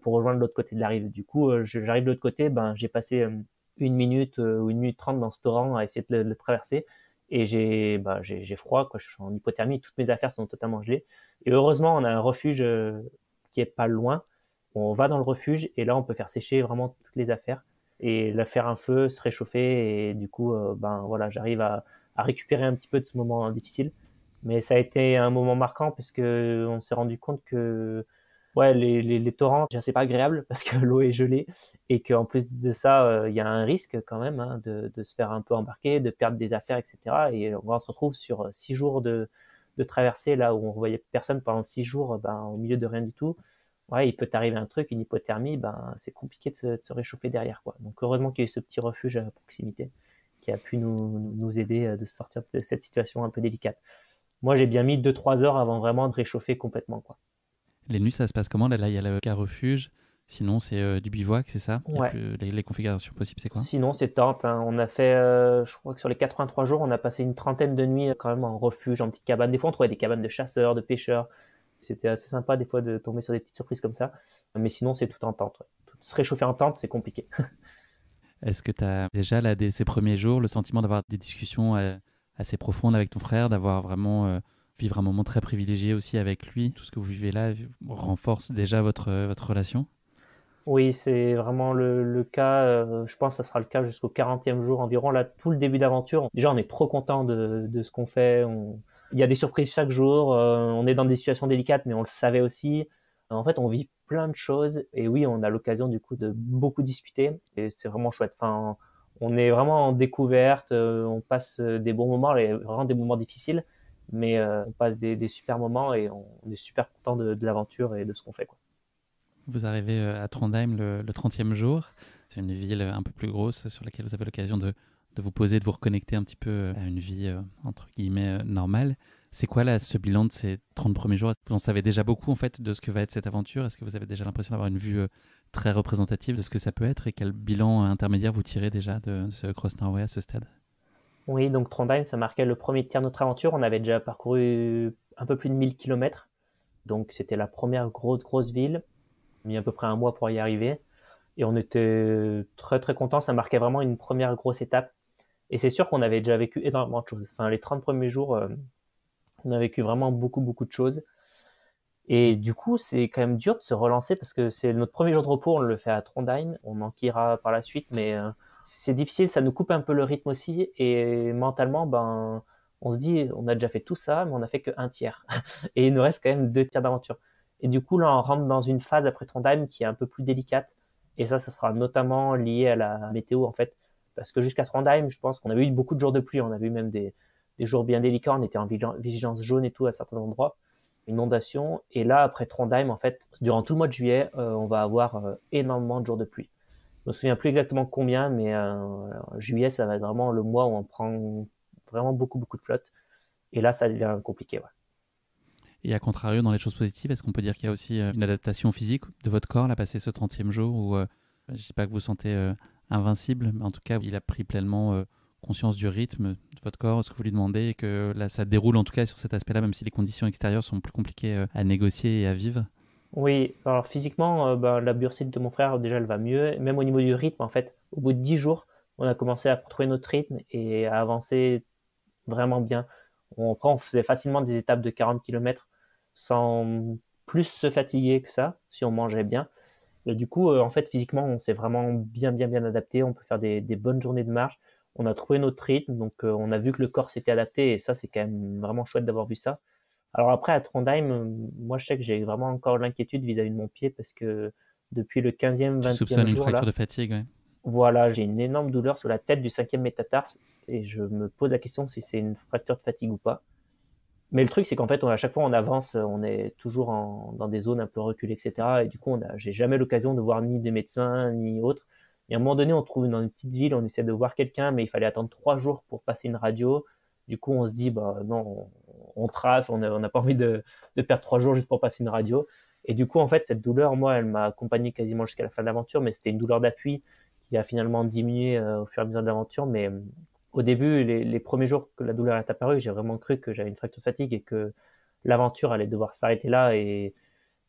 pour rejoindre l'autre côté de la rive. Du coup, j'arrive de l'autre côté, j'ai passé 1 minute ou 1 minute 30 dans ce torrent à essayer de le traverser. Et j'ai froid, quoi. Je suis en hypothermie, toutes mes affaires sont totalement gelées. Et heureusement, on a un refuge qui est pas loin. On va dans le refuge et là, on peut faire sécher vraiment toutes les affaires et là faire un feu, se réchauffer et du coup, voilà, j'arrive à récupérer un petit peu de ce moment difficile. Mais ça a été un moment marquant parce que on s'est rendu compte que ouais, les torrents, déjà, c'est pas agréable parce que l'eau est gelée et qu'en plus de ça, il y a un risque quand même hein, de se faire un peu embarquer, de perdre des affaires, etc. Et on se retrouve sur 6 jours de traversée là où on voyait personne pendant 6 jours, au milieu de rien du tout. Ouais, il peut t'arriver un truc, une hypothermie, c'est compliqué de se réchauffer derrière, quoi. Donc heureusement qu'il y a eu ce petit refuge à proximité qui a pu nous aider de sortir de cette situation un peu délicate. Moi, j'ai bien mis 2-3 heures avant vraiment de réchauffer complètement, quoi. Les nuits, ça se passe comment? Là, il y a le cas refuge. Sinon, c'est du bivouac, c'est ça? Il y a Ouais. plus... les configurations possibles, c'est quoi? Sinon, c'est tente, hein. On a fait, je crois que sur les 83 jours, on a passé une trentaine de nuits quand même en refuge, en petite cabane. Des fois, on trouvait des cabanes de chasseurs, de pêcheurs. C'était assez sympa des fois de tomber sur des petites surprises comme ça. Mais sinon, c'est tout en tente. Ouais. Se réchauffer en tente, c'est compliqué. Est-ce que tu as déjà, là, dès ces premiers jours, le sentiment d'avoir des discussions assez profondes avec ton frère, d'avoir vraiment vivre un moment très privilégié aussi avec lui? Tout ce que vous vivez là renforce déjà votre relation? Oui, c'est vraiment le cas. Je pense que ça sera le cas jusqu'au 40e jour environ. Là, tout le début d'aventure. Déjà, on est trop content de ce qu'on fait. Il y a des surprises chaque jour. On est dans des situations délicates, mais on le savait aussi. En fait, on vit plein de choses. Et oui, on a l'occasion du coup de beaucoup discuter. Et c'est vraiment chouette. Enfin, on est vraiment en découverte. On passe des bons moments, vraiment des moments difficiles. Mais on passe des super moments et on est super content de l'aventure et de ce qu'on fait, quoi. Vous arrivez à Trondheim le 30e jour. C'est une ville un peu plus grosse sur laquelle vous avez l'occasion de vous poser, de vous reconnecter un petit peu à une vie entre guillemets normale. C'est quoi là ce bilan de ces 30 premiers jours? Vous en savez déjà beaucoup en fait de ce que va être cette aventure? Est-ce que vous avez déjà l'impression d'avoir une vue très représentative de ce que ça peut être? Et quel bilan intermédiaire vous tirez déjà de ce Cross Norway à ce stade? Oui, donc Trondheim, ça marquait le premier tiers de notre aventure. On avait déjà parcouru un peu plus de 1000 kilomètres. Donc c'était la première grosse ville. On a mis à peu près un mois pour y arriver. Et on était très très contents. Ça marquait vraiment une première grosse étape. Et c'est sûr qu'on avait déjà vécu énormément de choses. Enfin, les 30 premiers jours, on a vécu vraiment beaucoup de choses. Et du coup, c'est quand même dur de se relancer parce que c'est notre premier jour de repos. On le fait à Trondheim. On manquera par la suite, mais c'est difficile. Ça nous coupe un peu le rythme aussi. Et mentalement, on se dit, on a déjà fait tout ça, mais on a fait qu'un tiers. Et il nous reste quand même 2 tiers d'aventure. Et du coup, là, on rentre dans une phase après Trondheim qui est un peu plus délicate. Et ça sera notamment lié à la météo, en fait. Parce que jusqu'à Trondheim, je pense qu'on avait eu beaucoup de jours de pluie. On avait eu même des jours bien délicats. On était en vigilance jaune et tout à certains endroits. Inondation. Et là, après Trondheim, en fait, durant tout le mois de juillet, on va avoir énormément de jours de pluie. Je me souviens plus exactement combien, mais juillet, ça va être vraiment le mois où on prend vraiment beaucoup de flotte. Et là, ça devient compliqué, ouais. Et à contrario, dans les choses positives, est-ce qu'on peut dire qu'il y a aussi une adaptation physique de votre corps, là, passé ce 30e jour, où je ne dis pas que vous sentez invincible, mais en tout cas, il a pris pleinement conscience du rythme de votre corps, ce que vous lui demandez, et que là, ça déroule en tout cas sur cet aspect-là, même si les conditions extérieures sont plus compliquées à négocier et à vivre. Oui, alors physiquement, la bursite de mon frère, déjà, elle va mieux. Même au niveau du rythme, en fait, au bout de 10 jours, on a commencé à trouver notre rythme et à avancer vraiment bien. Après, on faisait facilement des étapes de 40 km sans plus se fatiguer que ça, si on mangeait bien. Et du coup, en fait, physiquement, on s'est vraiment bien adapté. On peut faire des bonnes journées de marche. On a trouvé notre rythme, donc on a vu que le corps s'était adapté et ça, c'est quand même vraiment chouette d'avoir vu ça. Alors après, à Trondheim, moi, je sais que j'ai vraiment encore l'inquiétude vis-à-vis de mon pied parce que depuis le 15e, Tu 20e soupçonnes une jour, fracture là, de fatigue, ouais. voilà, j'ai une énorme douleur sur la tête du 5e métatarse et je me pose la question si c'est une fracture de fatigue ou pas. Mais le truc, c'est qu'en fait, à chaque fois on avance, on est toujours dans des zones un peu reculées, etc. Et du coup, j'ai jamais l'occasion de voir ni des médecins, ni autres. Et à un moment donné, on trouve dans une petite ville, on essaie de voir quelqu'un, mais il fallait attendre 3 jours pour passer une radio. Du coup, on se dit, bah non, on trace, on n'a pas envie de perdre 3 jours juste pour passer une radio. Et du coup, en fait, cette douleur, moi, elle m'a accompagné quasiment jusqu'à la fin de l'aventure, mais c'était une douleur d'appui qui a finalement diminué au fur et à mesure de l'aventure. Mais au début, les premiers jours que la douleur est apparue, j'ai vraiment cru que j'avais une fracture de fatigue et que l'aventure allait devoir s'arrêter là.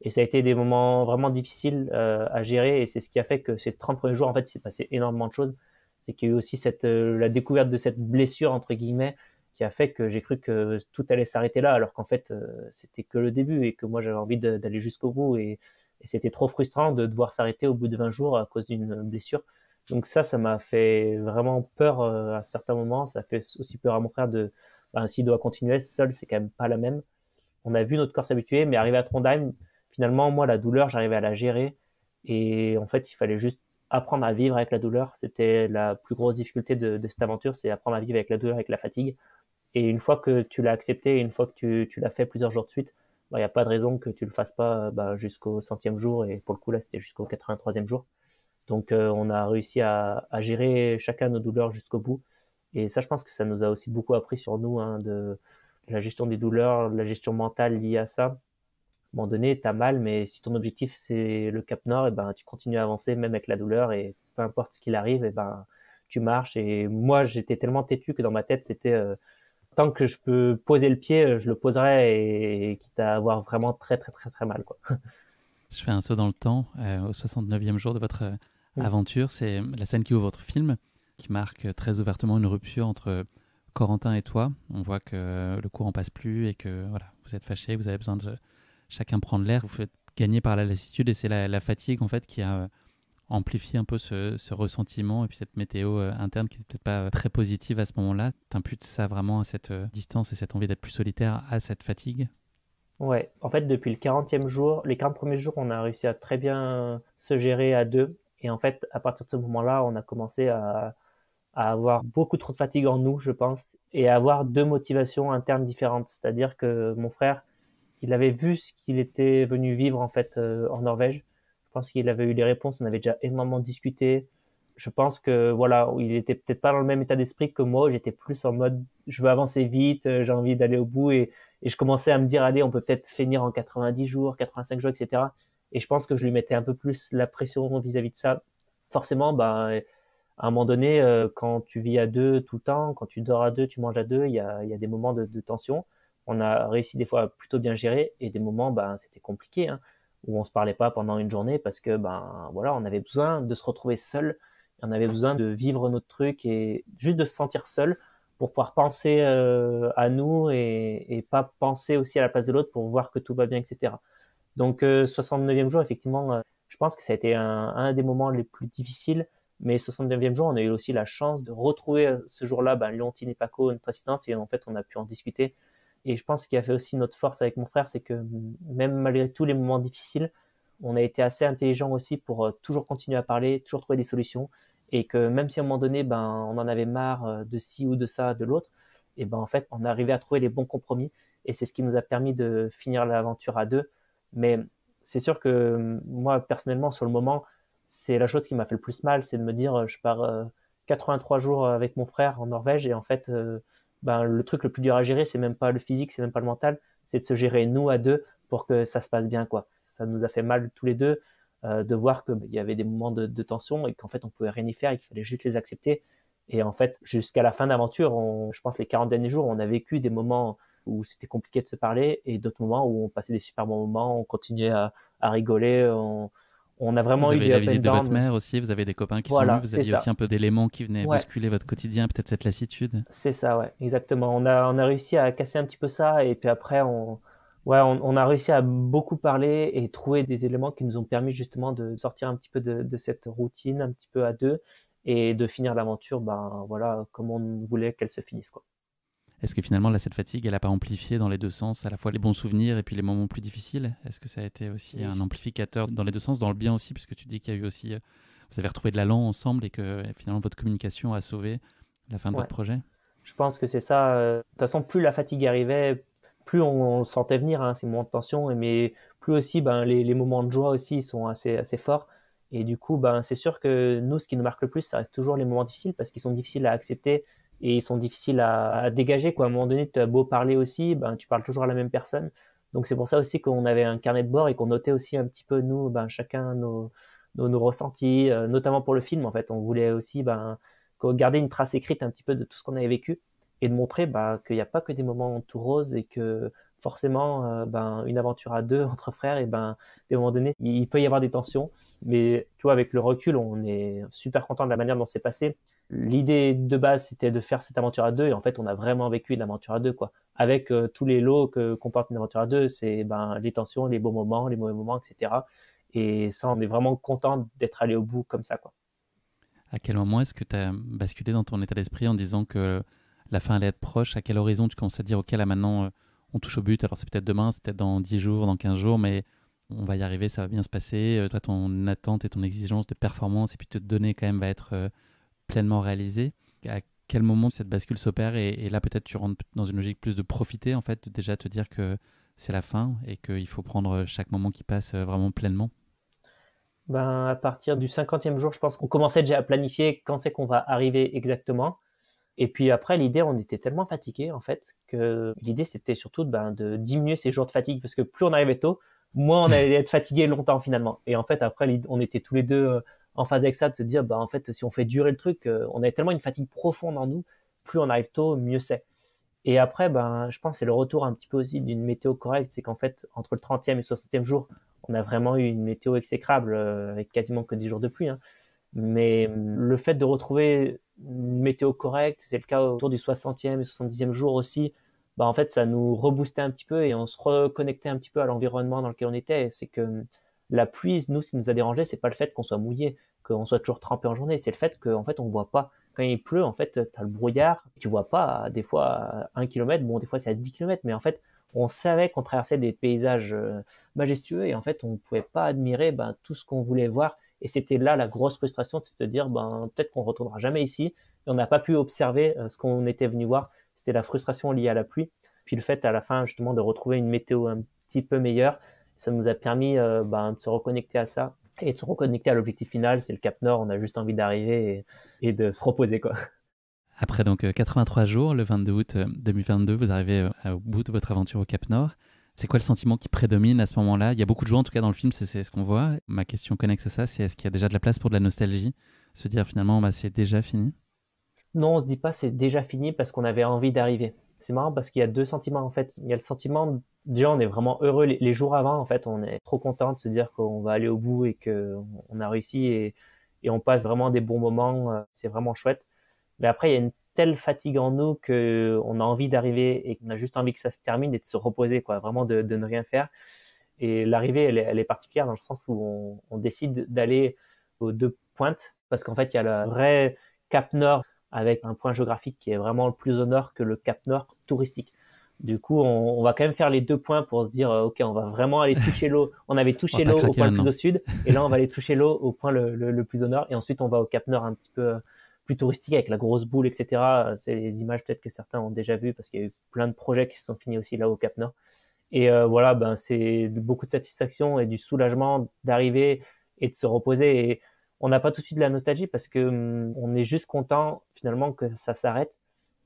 Et ça a été des moments vraiment difficiles à gérer. Et c'est ce qui a fait que ces 30 premiers jours, en fait, il s'est passé énormément de choses. C'est qu'il y a eu aussi la découverte de cette blessure, entre guillemets, qui a fait que j'ai cru que tout allait s'arrêter là, alors qu'en fait, c'était que le début et que moi, j'avais envie d'aller jusqu'au bout. Et c'était trop frustrant de devoir s'arrêter au bout de 20 jours à cause d'une blessure. Donc ça m'a fait vraiment peur à certains moments. Ça fait aussi peur à mon frère s'il doit continuer seul, c'est quand même pas la même. On a vu notre corps s'habituer, mais arrivé à Trondheim, finalement, moi, la douleur, j'arrivais à la gérer. Et en fait, il fallait juste apprendre à vivre avec la douleur. C'était la plus grosse difficulté de cette aventure, c'est apprendre à vivre avec la douleur, avec la fatigue. Et une fois que tu l'as accepté, et une fois que tu l'as fait plusieurs jours de suite, il n'y a pas de raison que tu le fasses pas jusqu'au 100e jour. Et pour le coup, là, c'était jusqu'au 83e jour. Donc, on a réussi à gérer chacun nos douleurs jusqu'au bout. Et ça, je pense que ça nous a aussi beaucoup appris sur nous, hein, de la gestion des douleurs, la gestion mentale liée à ça. À un moment donné, t'as mal, mais si ton objectif c'est le Cap Nord, et ben tu continues à avancer même avec la douleur et peu importe ce qu'il arrive, et ben tu marches. Et moi, j'étais tellement têtu que dans ma tête, c'était tant que je peux poser le pied, je le poserai et quitte à avoir vraiment très mal, quoi. Je fais un saut dans le temps au 69e jour de votre Mm. aventure. C'est la scène qui ouvre votre film, qui marque très ouvertement une rupture entre Corentin et toi. On voit que le courant passe plus et que voilà, vous êtes fâchés, vous avez besoin de chacun prendre l'air. Vous faites gagner par la lassitude et c'est la fatigue en fait qui a amplifié un peu ce ressentiment et puis cette météo interne qui n'était peut-être pas très positive à ce moment-là. T'imputes ça vraiment à cette distance et cette envie d'être plus solitaire, à cette fatigue? Ouais, en fait, depuis le 40e jour, les 40 premiers jours, on a réussi à très bien se gérer à deux. Et en fait, à partir de ce moment-là, on a commencé à avoir beaucoup trop de fatigue en nous, je pense, et à avoir deux motivations internes différentes. C'est-à-dire que mon frère, il avait vu ce qu'il était venu vivre en fait en Norvège. Je pense qu'il avait eu les réponses, on avait déjà énormément discuté. Je pense que voilà, il était peut-être pas dans le même état d'esprit que moi. J'étais plus en mode, je veux avancer vite, j'ai envie d'aller au bout et je commençais à me dire, allez, on peut peut-être finir en 90 jours, 85 jours, etc. Et je pense que je lui mettais un peu plus la pression vis-à-vis de ça. Forcément, à un moment donné, quand tu vis à deux tout le temps, quand tu dors à deux, tu manges à deux, il y a des moments de tension. On a réussi des fois à plutôt bien gérer et des moments, c'était compliqué, hein, où on se parlait pas pendant une journée parce que, voilà, on avait besoin de se retrouver seul, on avait besoin de vivre notre truc et juste de se sentir seul pour pouvoir penser à nous et pas penser aussi à la place de l'autre pour voir que tout va bien, etc. Donc, 69e jour, effectivement, je pense que ça a été un des moments les plus difficiles. Mais 69e jour, on a eu aussi la chance de retrouver ce jour-là Leontine et Paco, notre assistance, et en fait, on a pu en discuter. Et je pense qu'il a fait aussi notre force avec mon frère, c'est que même malgré tous les moments difficiles, on a été assez intelligent aussi pour toujours continuer à parler, toujours trouver des solutions. Et que même si à un moment donné, on en avait marre de ci ou de ça, de l'autre, et en fait, on est arrivé à trouver les bons compromis. Et c'est ce qui nous a permis de finir l'aventure à deux. Mais c'est sûr que moi, personnellement, sur le moment, c'est la chose qui m'a fait le plus mal, c'est de me dire, je pars 83 jours avec mon frère en Norvège et en fait, le truc le plus dur à gérer, c'est même pas le physique, c'est même pas le mental, c'est de se gérer nous à deux pour que ça se passe bien, quoi. Ça nous a fait mal tous les deux de voir qu'il y avait des moments de tension et qu'en fait on pouvait rien y faire et qu'il fallait juste les accepter. Et en fait, jusqu'à la fin d'aventure, je pense les 40 derniers jours, on a vécu des moments où c'était compliqué de se parler et d'autres moments où on passait des super bons moments, on continuait à rigoler, on a vraiment Vous eu avez des la up and visite de votre down. mère aussi, vous avez des copains qui sont venus, Voilà, vous c'est aviez aussi ça. un peu d'éléments qui venaient Ouais, bousculer votre quotidien, peut-être cette lassitude. c'est ça, ouais, exactement. On a réussi à casser un petit peu ça et puis après, ouais, on a réussi à beaucoup parler et trouver des éléments qui nous ont permis justement de sortir un petit peu de cette routine, un petit peu à deux et de finir l'aventure, ben voilà, comme on voulait qu'elle se finisse, quoi. Est-ce que finalement, là, cette fatigue, elle n'a pas amplifié dans les deux sens, à la fois les bons souvenirs et puis les moments plus difficiles? Est-ce que ça a été aussi Oui. un amplificateur dans les deux sens, dans le bien aussi, puisque tu dis qu'il y a eu aussi, vous avez retrouvé de l'allant ensemble et que finalement votre communication a sauvé la fin de Ouais, votre projet? je pense que c'est ça. De toute façon, plus la fatigue arrivait, plus on le sentait venir, hein, ces moments de tension, mais plus aussi, ben, les moments de joie aussi sont assez forts. Et du coup, ben, c'est sûr que nous, ce qui nous marque le plus, ça reste toujours les moments difficiles parce qu'ils sont difficiles à accepter et ils sont difficiles à dégager, quoi. À un moment donné, tu as beau parler aussi, ben, tu parles toujours à la même personne. Donc, c'est pour ça aussi qu'on avait un carnet de bord et qu'on notait aussi un petit peu, nous, ben, chacun nos ressentis, notamment pour le film, en fait. On voulait aussi, ben, garder une trace écrite un petit peu de tout ce qu'on avait vécu et de montrer bah, qu'il n'y a pas que des moments tout roses et que forcément, ben, une aventure à deux entre frères, et ben, à un moment donné, il peut y avoir des tensions. Mais tu vois, avec le recul, on est super content de la manière dont c'est passé. L'idée de base, c'était de faire cette aventure à deux, et en fait, on a vraiment vécu une aventure à deux, quoi. Avec tous les lots que comporte une aventure à deux, c'est ben, les tensions, les beaux moments, les mauvais moments, etc. Et ça, on est vraiment content d'être allé au bout comme ça, quoi. À quel moment est-ce que tu as basculé dans ton état d'esprit en disant que la fin allait être proche? À quel horizon tu commences à dire, OK, là maintenant, on touche au but. Alors c'est peut-être demain, c'est peut-être dans 10 jours, dans 15 jours, mais on va y arriver, ça va bien se passer. Toi, ton attente et ton exigence de performance et puis de te donner quand même va être pleinement réalisée. À quel moment cette bascule s'opère et là peut-être tu rentres dans une logique plus de profiter en fait, de déjà te dire que c'est la fin et qu'il faut prendre chaque moment qui passe vraiment pleinement. Ben, à partir du 50e jour, je pense qu'on commençait déjà à planifier quand c'est qu'on va arriver exactement. Et puis après, l'idée, on était tellement fatigués, en fait, que l'idée, c'était surtout ben, de diminuer ces jours de fatigue, parce que plus on arrivait tôt, moins on allait être fatigué longtemps, finalement. Et en fait, après, on était tous les deux en phase avec ça, de se dire, ben, en fait, si on fait durer le truc, on avait tellement une fatigue profonde en nous, plus on arrive tôt, mieux c'est. Et après, ben, je pense que c'est le retour un petit peu aussi d'une météo correcte. C'est qu'en fait, entre le 30e et 60e jour, on a vraiment eu une météo exécrable, avec quasiment que 10 jours de pluie, hein. Mais le fait de retrouver une météo correcte, c'est le cas autour du 60e et 70e jour aussi, bah, en fait, ça nous reboostait un petit peu et on se reconnectait un petit peu à l'environnement dans lequel on était. C'est que la pluie, nous, ce qui nous a dérangé, c'est pas le fait qu'on soit mouillé, qu'on soit toujours trempé en journée, c'est le fait qu'en fait, on voit pas. Quand il pleut, en fait, t'as le brouillard, tu vois pas, des fois, à 1 km, bon, des fois, c'est à 10 km, mais en fait, on savait qu'on traversait des paysages majestueux et en fait, on pouvait pas admirer ben, tout ce qu'on voulait voir. Et c'était là la grosse frustration de se dire, ben, peut-être qu'on retournera jamais ici. Et on n'a pas pu observer ce qu'on était venu voir. C'était la frustration liée à la pluie. Puis le fait, à la fin, justement, de retrouver une météo un petit peu meilleure, ça nous a permis ben, de se reconnecter à ça et de se reconnecter à l'objectif final, c'est le Cap Nord. On a juste envie d'arriver et de se reposer, quoi. Après donc 83 jours, le 22 août 2022, vous arrivez au bout de votre aventure au Cap Nord. C'est quoi le sentiment qui prédomine à ce moment-là? Il y a beaucoup de joie en tout cas dans le film, c'est ce qu'on voit. Ma question connexe à ça, c'est est-ce qu'il y a déjà de la place pour de la nostalgie? Se dire finalement, bah, c'est déjà fini? Non, on se dit pas c'est déjà fini parce qu'on avait envie d'arriver. C'est marrant parce qu'il y a deux sentiments en fait. Il y a le sentiment, déjà on est vraiment heureux les jours avant en fait, on est trop content de se dire qu'on va aller au bout et que on a réussi et on passe vraiment des bons moments, c'est vraiment chouette. Mais après il y a une telle fatigue en nous que on a envie d'arriver et qu'on a juste envie que ça se termine et de se reposer quoi, vraiment de ne rien faire. Et l'arrivée elle est particulière dans le sens où on décide d'aller aux deux pointes parce qu'en fait il y a le vrai Cap Nord avec un point géographique qui est vraiment le plus au nord que le Cap Nord touristique. Du coup, on va quand même faire les deux points pour se dire, OK, on va vraiment aller toucher l'eau. On avait On va touché pas l'eau au craquer point le plus maintenant. au sud, et là, on va aller toucher l'eau au point le plus au nord, et ensuite, on va au Cap Nord un petit peu plus touristique avec la grosse boule, etc. C'est des images peut-être que certains ont déjà vues parce qu'il y a eu plein de projets qui se sont finis aussi là au Cap Nord. Et voilà, ben c'est beaucoup de satisfaction et du soulagement d'arriver et de se reposer. Et on n'a pas tout de suite de la nostalgie parce que on est juste content finalement que ça s'arrête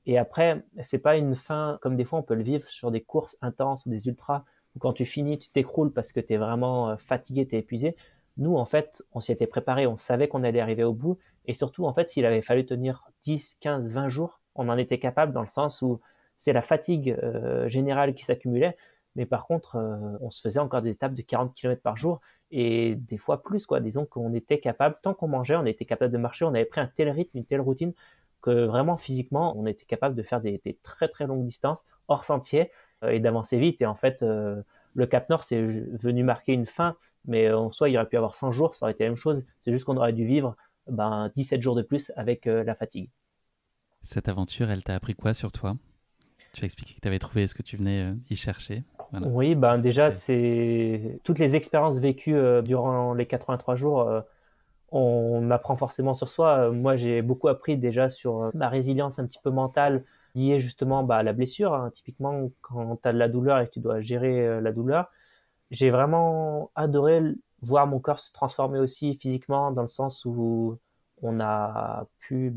Et après, c'est pas une fin comme des fois on peut le vivre sur des courses intenses ou des ultras où quand tu finis, tu t'écroules parce que tu es vraiment fatigué, tu es épuisé. Nous, en fait, on s'y était préparé, on savait qu'on allait arriver au bout. Et surtout, en fait, s'il avait fallu tenir 10, 15, 20 jours, on en était capable dans le sens où c'est la fatigue générale qui s'accumulait. Mais par contre, on se faisait encore des étapes de 40 km par jour et des fois plus, quoi. Disons qu'on était capable, tant qu'on mangeait, on était capable de marcher, on avait pris un tel rythme, une telle routine que vraiment physiquement, on était capable de faire des très très longues distances hors sentier et d'avancer vite. Et en fait, le Cap Nord, c'est venu marquer une fin, mais en soi, il aurait pu y avoir 100 jours, ça aurait été la même chose. C'est juste qu'on aurait dû vivre 17 jours de plus avec la fatigue. Cette aventure, elle t'a appris quoi sur toi? Tu as expliqué que tu avais trouvé ce que tu venais y chercher. Voilà. Oui, déjà, c'est toutes les expériences vécues durant les 83 jours. On apprend forcément sur soi. Moi, j'ai beaucoup appris déjà sur ma résilience un petit peu mentale liée justement à la blessure, hein. Typiquement, quand tu as de la douleur et que tu dois gérer la douleur, j'ai vraiment adoré voir mon corps se transformer aussi physiquement dans le sens où on a pu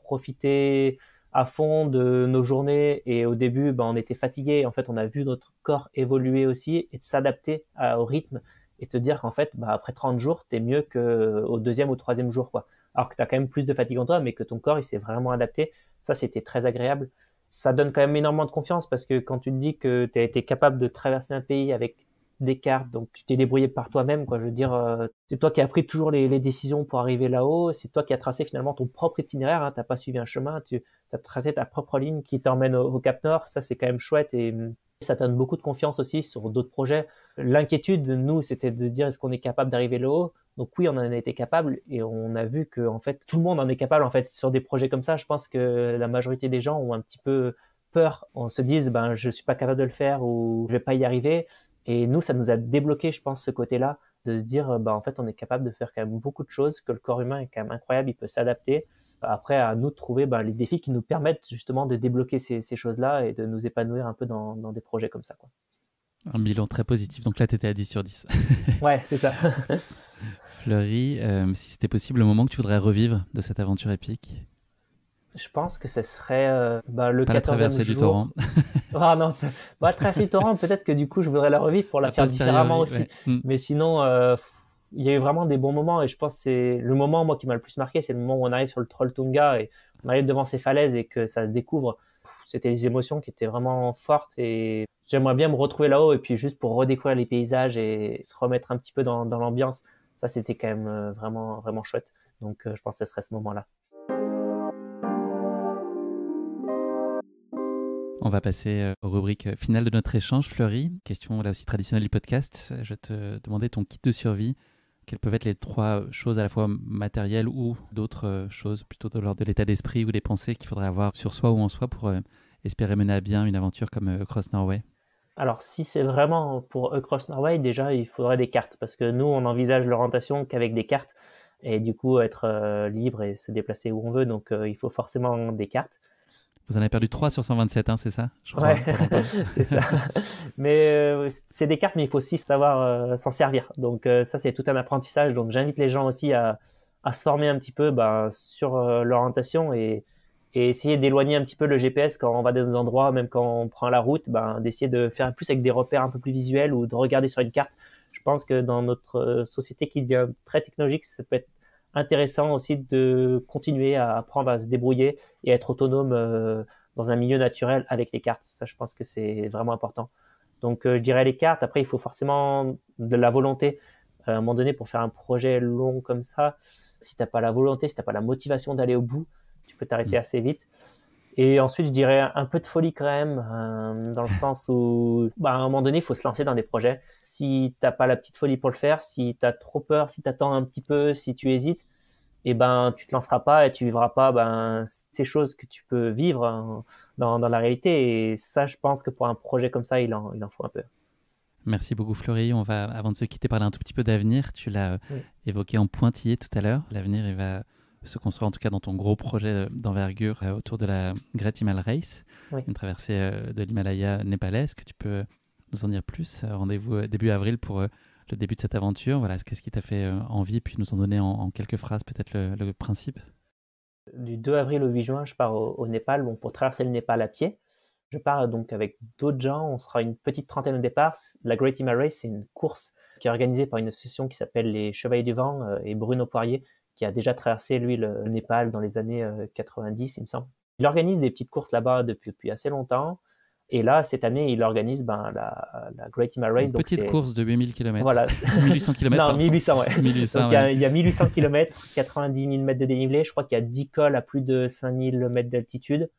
profiter à fond de nos journées et au début on était fatigué. En fait, on a vu notre corps évoluer aussi et de s'adapter au rythme et de se dire qu'en fait après 30 jours t'es mieux qu'au deuxième ou troisième jour, quoi. Alors que t'as quand même plus de fatigue en toi mais que ton corps il s'est vraiment adapté. Ça, c'était très agréable. Ça donne quand même énormément de confiance parce que quand tu te dis que tu as été capable de traverser un pays avec des cartes, donc tu t'es débrouillé par toi-même, quoi. Je veux dire, c'est toi qui as pris toujours les décisions pour arriver là-haut, c'est toi qui as tracé finalement ton propre itinéraire, hein. T'as pas suivi un chemin, tu as tracé ta propre ligne qui t'emmène au Cap Nord. Ça, c'est quand même chouette et ça donne beaucoup de confiance aussi sur d'autres projets. L'inquiétude, nous, c'était de dire est-ce qu'on est capable d'arriver là-haut. Donc oui, on en a été capable et on a vu que en fait tout le monde en est capable en fait sur des projets comme ça. Je pense que la majorité des gens ont un petit peu peur. On se dise je suis pas capable de le faire ou je vais pas y arriver. Et nous, ça nous a débloqué, je pense, ce côté-là, de se dire, en fait, on est capable de faire quand même beaucoup de choses, que le corps humain est quand même incroyable, il peut s'adapter. Après, à nous de trouver les défis qui nous permettent justement de débloquer ces choses-là et de nous épanouir un peu dans des projets comme ça, quoi. Un bilan très positif. Donc là, tu étais à 10 sur 10. Ouais, c'est ça. Fleury, si c'était possible, le moment que tu voudrais revivre de cette aventure épique? Je pense que ce serait le Pas la 14e traversée jour. du torrent. Ah non, la traversée du torrent, peut-être que du coup, je voudrais la revivre pour la faire différemment aussi. Ouais. Mais sinon, il y a eu vraiment des bons moments et je pense que c'est le moment, moi, qui m'a le plus marqué, c'est le moment où on arrive sur le Trolltunga et on arrive devant ces falaises et que ça se découvre. C'était des émotions qui étaient vraiment fortes et j'aimerais bien me retrouver là-haut et puis juste pour redécouvrir les paysages et se remettre un petit peu dans l'ambiance. Ça, c'était quand même vraiment, vraiment chouette. Donc, je pense que ce serait ce moment-là. On va passer aux rubriques finales de notre échange, Fleury. Question là aussi traditionnelle du podcast. Je vais te demander ton kit de survie. Quelles peuvent être les 3 choses à la fois matérielles ou d'autres choses, plutôt de l'ordre de l'état d'esprit ou des pensées qu'il faudrait avoir sur soi ou en soi pour espérer mener à bien une aventure comme Across Norway? Alors, si c'est vraiment pour Across Norway, déjà, il faudrait des cartes parce que nous, on envisage l'orientation qu'avec des cartes et du coup, être libre et se déplacer où on veut. Donc, il faut forcément des cartes. Vous en avez perdu 3 sur 127, hein, c'est ça? Je crois. Ouais, c'est ça. Mais c'est des cartes, mais il faut aussi savoir s'en servir. Donc, ça, c'est tout un apprentissage. Donc, j'invite les gens aussi à se former un petit peu sur l'orientation et essayer d'éloigner un petit peu le GPS quand on va dans des endroits, même quand on prend la route, d'essayer de faire plus avec des repères un peu plus visuels ou de regarder sur une carte. Je pense que dans notre société qui devient très technologique, ça peut être intéressant aussi de continuer à apprendre à se débrouiller et à être autonome dans un milieu naturel avec les cartes. Ça, je pense que c'est vraiment important. Donc, je dirais les cartes. Après, il faut forcément de la volonté. À un moment donné, pour faire un projet long comme ça, si t'as pas la volonté, si t'as pas la motivation d'aller au bout, tu peux t'arrêter assez vite. Et ensuite, je dirais un peu de folie quand même, dans le sens où, à un moment donné, il faut se lancer dans des projets. Si t'as pas la petite folie pour le faire, si t'as trop peur, si t'attends un petit peu, si tu hésites, tu te lanceras pas et tu vivras pas ces choses que tu peux vivre dans la réalité. Et ça, je pense que pour un projet comme ça, il en faut un peu. Merci beaucoup Fleury. On va, avant de se quitter, parler un tout petit peu d'avenir. Tu l'as évoqué en pointillé tout à l'heure. L'avenir, il va se construire en tout cas dans ton gros projet d'envergure autour de la Great Himal Race, une traversée de l'Himalaya népalais. Est-ce que tu peux nous en dire plus? Rendez-vous début avril pour le début de cette aventure. Voilà, qu'est-ce qui t'a fait envie? Puis nous en donner en quelques phrases peut-être le principe. Du 2 avril au 8 juin, je pars au Népal, bon, pour traverser le Népal à pied. Je pars donc avec d'autres gens, on sera une petite trentaine au départ. La Great Himal Race, c'est une course qui est organisée par une association qui s'appelle les Chevaliers du Vent et Bruno Poirier, qui a déjà traversé, lui, le Népal dans les années 90, il me semble. Il organise des petites courses là-bas depuis assez longtemps. Et là, cette année, il organise la Great Himal Race. Une petite course de 8000 km. Voilà. 1800 km. Non, 1800, ouais. 1800, donc, ouais. il y a 1800 km, 90 000 mètres de dénivelé. Je crois qu'il y a 10 cols à plus de 5000 mètres d'altitude.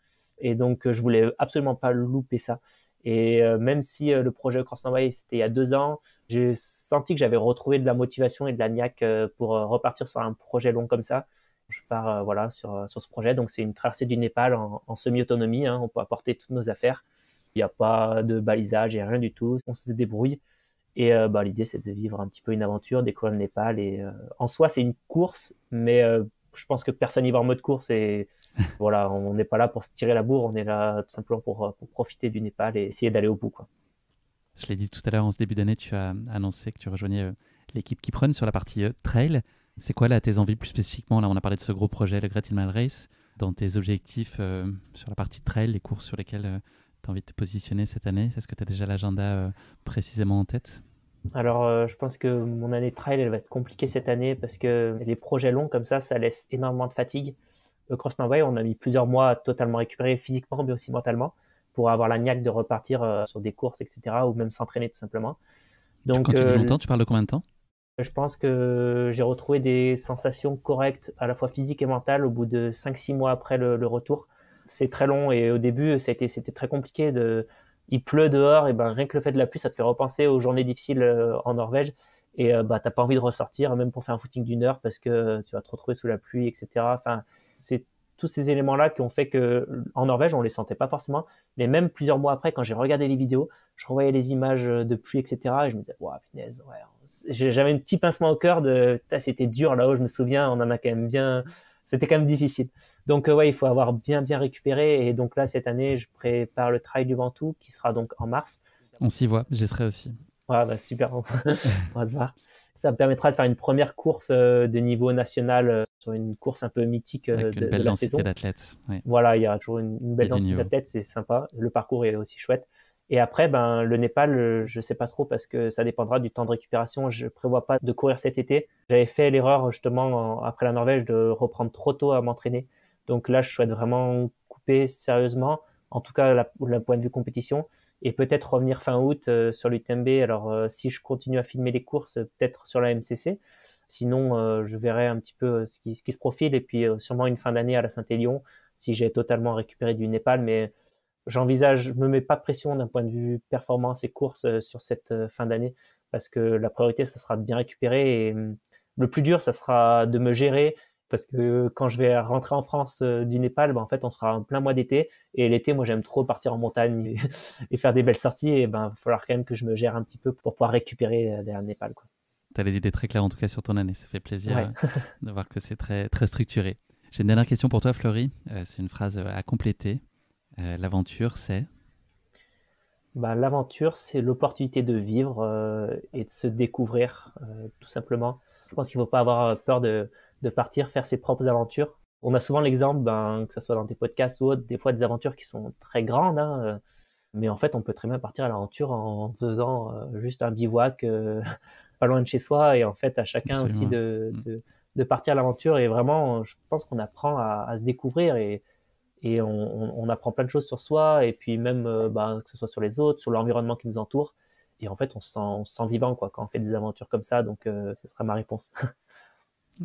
Et donc, je voulais absolument pas louper ça. Et même si le projet Cross Norway, c'était il y a 2 ans, j'ai senti que j'avais retrouvé de la motivation et de la niaque pour repartir sur un projet long comme ça. Je pars sur ce projet. Donc, c'est une traversée du Népal en semi-autonomie. Hein. On peut apporter toutes nos affaires. Il n'y a pas de balisage, il n'y a rien du tout. On se débrouille. Et l'idée, c'est de vivre un petit peu une aventure, découvrir le Népal. Et en soi, c'est une course, mais je pense que personne n'y va en mode course. Et voilà, on n'est pas là pour se tirer la bourre. On est là tout simplement pour profiter du Népal et essayer d'aller au bout, quoi. Je l'ai dit tout à l'heure, en ce début d'année, tu as annoncé que tu rejoignais l'équipe Keep Run sur la partie trail. C'est quoi là tes envies plus spécifiquement? Là, on a parlé de ce gros projet, le Great Himal Race. Dans tes objectifs sur la partie trail, les courses sur lesquelles tu as envie de te positionner cette année, est-ce que tu as déjà l'agenda précisément en tête? Alors, je pense que mon année trail, elle va être compliquée cette année parce que les projets longs comme ça laisse énormément de fatigue. Le Cross Norway, on a mis plusieurs mois à totalement récupérer physiquement, mais aussi mentalement, pour avoir la niaque de repartir sur des courses, etc., ou même s'entraîner tout simplement. Donc, quand tu dis longtemps, tu parles de combien de temps? Je pense que j'ai retrouvé des sensations correctes, à la fois physiques et mentales, au bout de 5-6 mois après le retour. C'est très long et au début, c'était très compliqué. Il pleut dehors et rien que le fait de la pluie, ça te fait repenser aux journées difficiles en Norvège. Et t'as pas envie de ressortir, même pour faire un footing d'1 heure, parce que tu vas te retrouver sous la pluie, etc. Enfin, c'est tous ces éléments-là qui ont fait que en Norvège, on les sentait pas forcément. Mais même plusieurs mois après, quand j'ai regardé les vidéos, je revoyais les images de pluie, etc. Et je me disais, waouh, punaise, ouais. J'avais un petit pincement au cœur c'était dur là-haut, je me souviens, on en a quand même c'était quand même difficile. Donc il faut avoir bien récupéré. Et donc là, cette année, je prépare le Trail du Ventoux qui sera donc en mars. On s'y voit, j'y serai aussi. Ouais, super, on va se voir. Ça me permettra de faire une première course de niveau national sur une course un peu mythique avec une belle densité d'athlètes. Ouais. Voilà, il y aura toujours une belle densité d'athlètes, c'est sympa. Le parcours est aussi chouette. Et après, le Népal, je sais pas trop parce que ça dépendra du temps de récupération. Je prévois pas de courir cet été. J'avais fait l'erreur justement après la Norvège de reprendre trop tôt à m'entraîner. Donc là, je souhaite vraiment couper sérieusement, en tout cas d'un point de vue compétition, et peut-être revenir fin août sur l'UTMB. Alors si je continue à filmer les courses, peut-être sur la MCC. Sinon, je verrai un petit peu ce qui se profile et puis sûrement une fin d'année à la Saint-Élion si j'ai totalement récupéré du Népal. Mais je me mets pas de pression d'un point de vue performance et course sur cette fin d'année parce que la priorité, ça sera de bien récupérer et le plus dur, ça sera de me gérer parce que quand je vais rentrer en France du Népal, en fait, on sera en plein mois d'été et l'été, moi, j'aime trop partir en montagne et faire des belles sorties et il va falloir quand même que je me gère un petit peu pour pouvoir récupérer derrière le Népal, quoi. Tu as les idées très claires en tout cas sur ton année, ça fait plaisir de voir que c'est très, très structuré. J'ai une dernière question pour toi, Fleury. C'est une phrase à compléter. L'aventure, c'est l'aventure, c'est l'opportunité de vivre et de se découvrir, tout simplement. Je pense qu'il ne faut pas avoir peur de partir faire ses propres aventures. On a souvent l'exemple, que ce soit dans des podcasts ou autres, des fois des aventures qui sont très grandes, mais en fait, on peut très bien partir à l'aventure en faisant juste un bivouac pas loin de chez soi, et en fait, à chacun Absolument. Aussi de partir à l'aventure. Et vraiment, je pense qu'on apprend à se découvrir et on apprend plein de choses sur soi et puis même que ce soit sur les autres, sur l'environnement qui nous entoure. Et en fait, on se sent vivant quand on fait des aventures comme ça. Donc, ce sera ma réponse.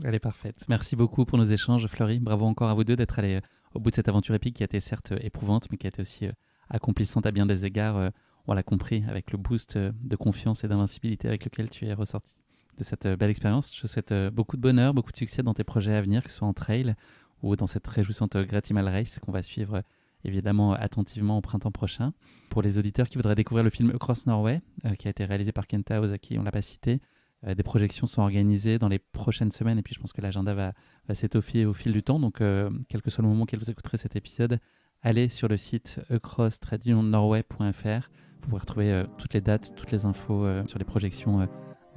Elle est parfaite. Merci beaucoup pour nos échanges, Fleury. Bravo encore à vous deux d'être allés au bout de cette aventure épique qui a été certes éprouvante, mais qui a été aussi accomplissante à bien des égards. On l'a compris avec le boost de confiance et d'invincibilité avec lequel tu es ressorti de cette belle expérience. Je te souhaite beaucoup de bonheur, beaucoup de succès dans tes projets à venir, que ce soit en trail ou dans cette réjouissante Great Himal Race qu'on va suivre évidemment attentivement au printemps prochain. Pour les auditeurs qui voudraient découvrir le film Across Norway, qui a été réalisé par Kenta Ozaki, on ne l'a pas cité, des projections sont organisées dans les prochaines semaines et puis je pense que l'agenda va s'étoffer au fil du temps. Donc, quel que soit le moment auquel vous écouterez cet épisode, allez sur le site across-norway.fr. Vous pourrez retrouver toutes les dates, toutes les infos sur les projections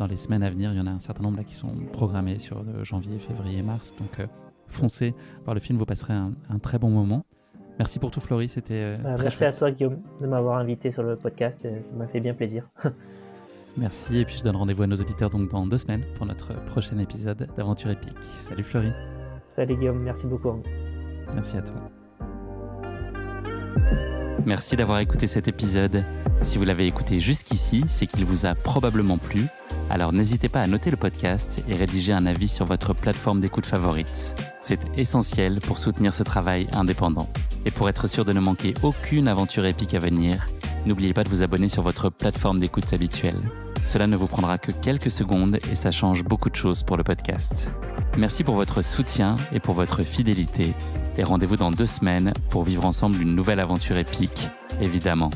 dans les semaines à venir. Il y en a un certain nombre là qui sont programmés sur janvier, février, mars. Donc, foncez voir le film, vous passerez un très bon moment. Merci pour tout, Florie, c'était très merci chouette. à toi, Guillaume, de m'avoir invité sur le podcast, ça m'a fait bien plaisir. Merci, et puis je donne rendez-vous à nos auditeurs donc dans 2 semaines pour notre prochain épisode d'Aventure Épique. Salut Florie. Salut Guillaume, merci beaucoup. Merci à toi. Merci d'avoir écouté cet épisode. Si vous l'avez écouté jusqu'ici, c'est qu'il vous a probablement plu. Alors n'hésitez pas à noter le podcast et rédiger un avis sur votre plateforme d'écoute favorite. C'est essentiel pour soutenir ce travail indépendant. Et pour être sûr de ne manquer aucune aventure épique à venir, n'oubliez pas de vous abonner sur votre plateforme d'écoute habituelle. Cela ne vous prendra que quelques secondes et ça change beaucoup de choses pour le podcast. Merci pour votre soutien et pour votre fidélité. Et rendez-vous dans 2 semaines pour vivre ensemble une nouvelle aventure épique, évidemment.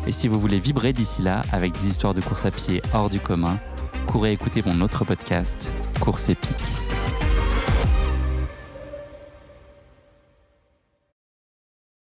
Et si vous voulez vibrer d'ici là avec des histoires de course à pied hors du commun, courez écouter mon autre podcast, Course épique.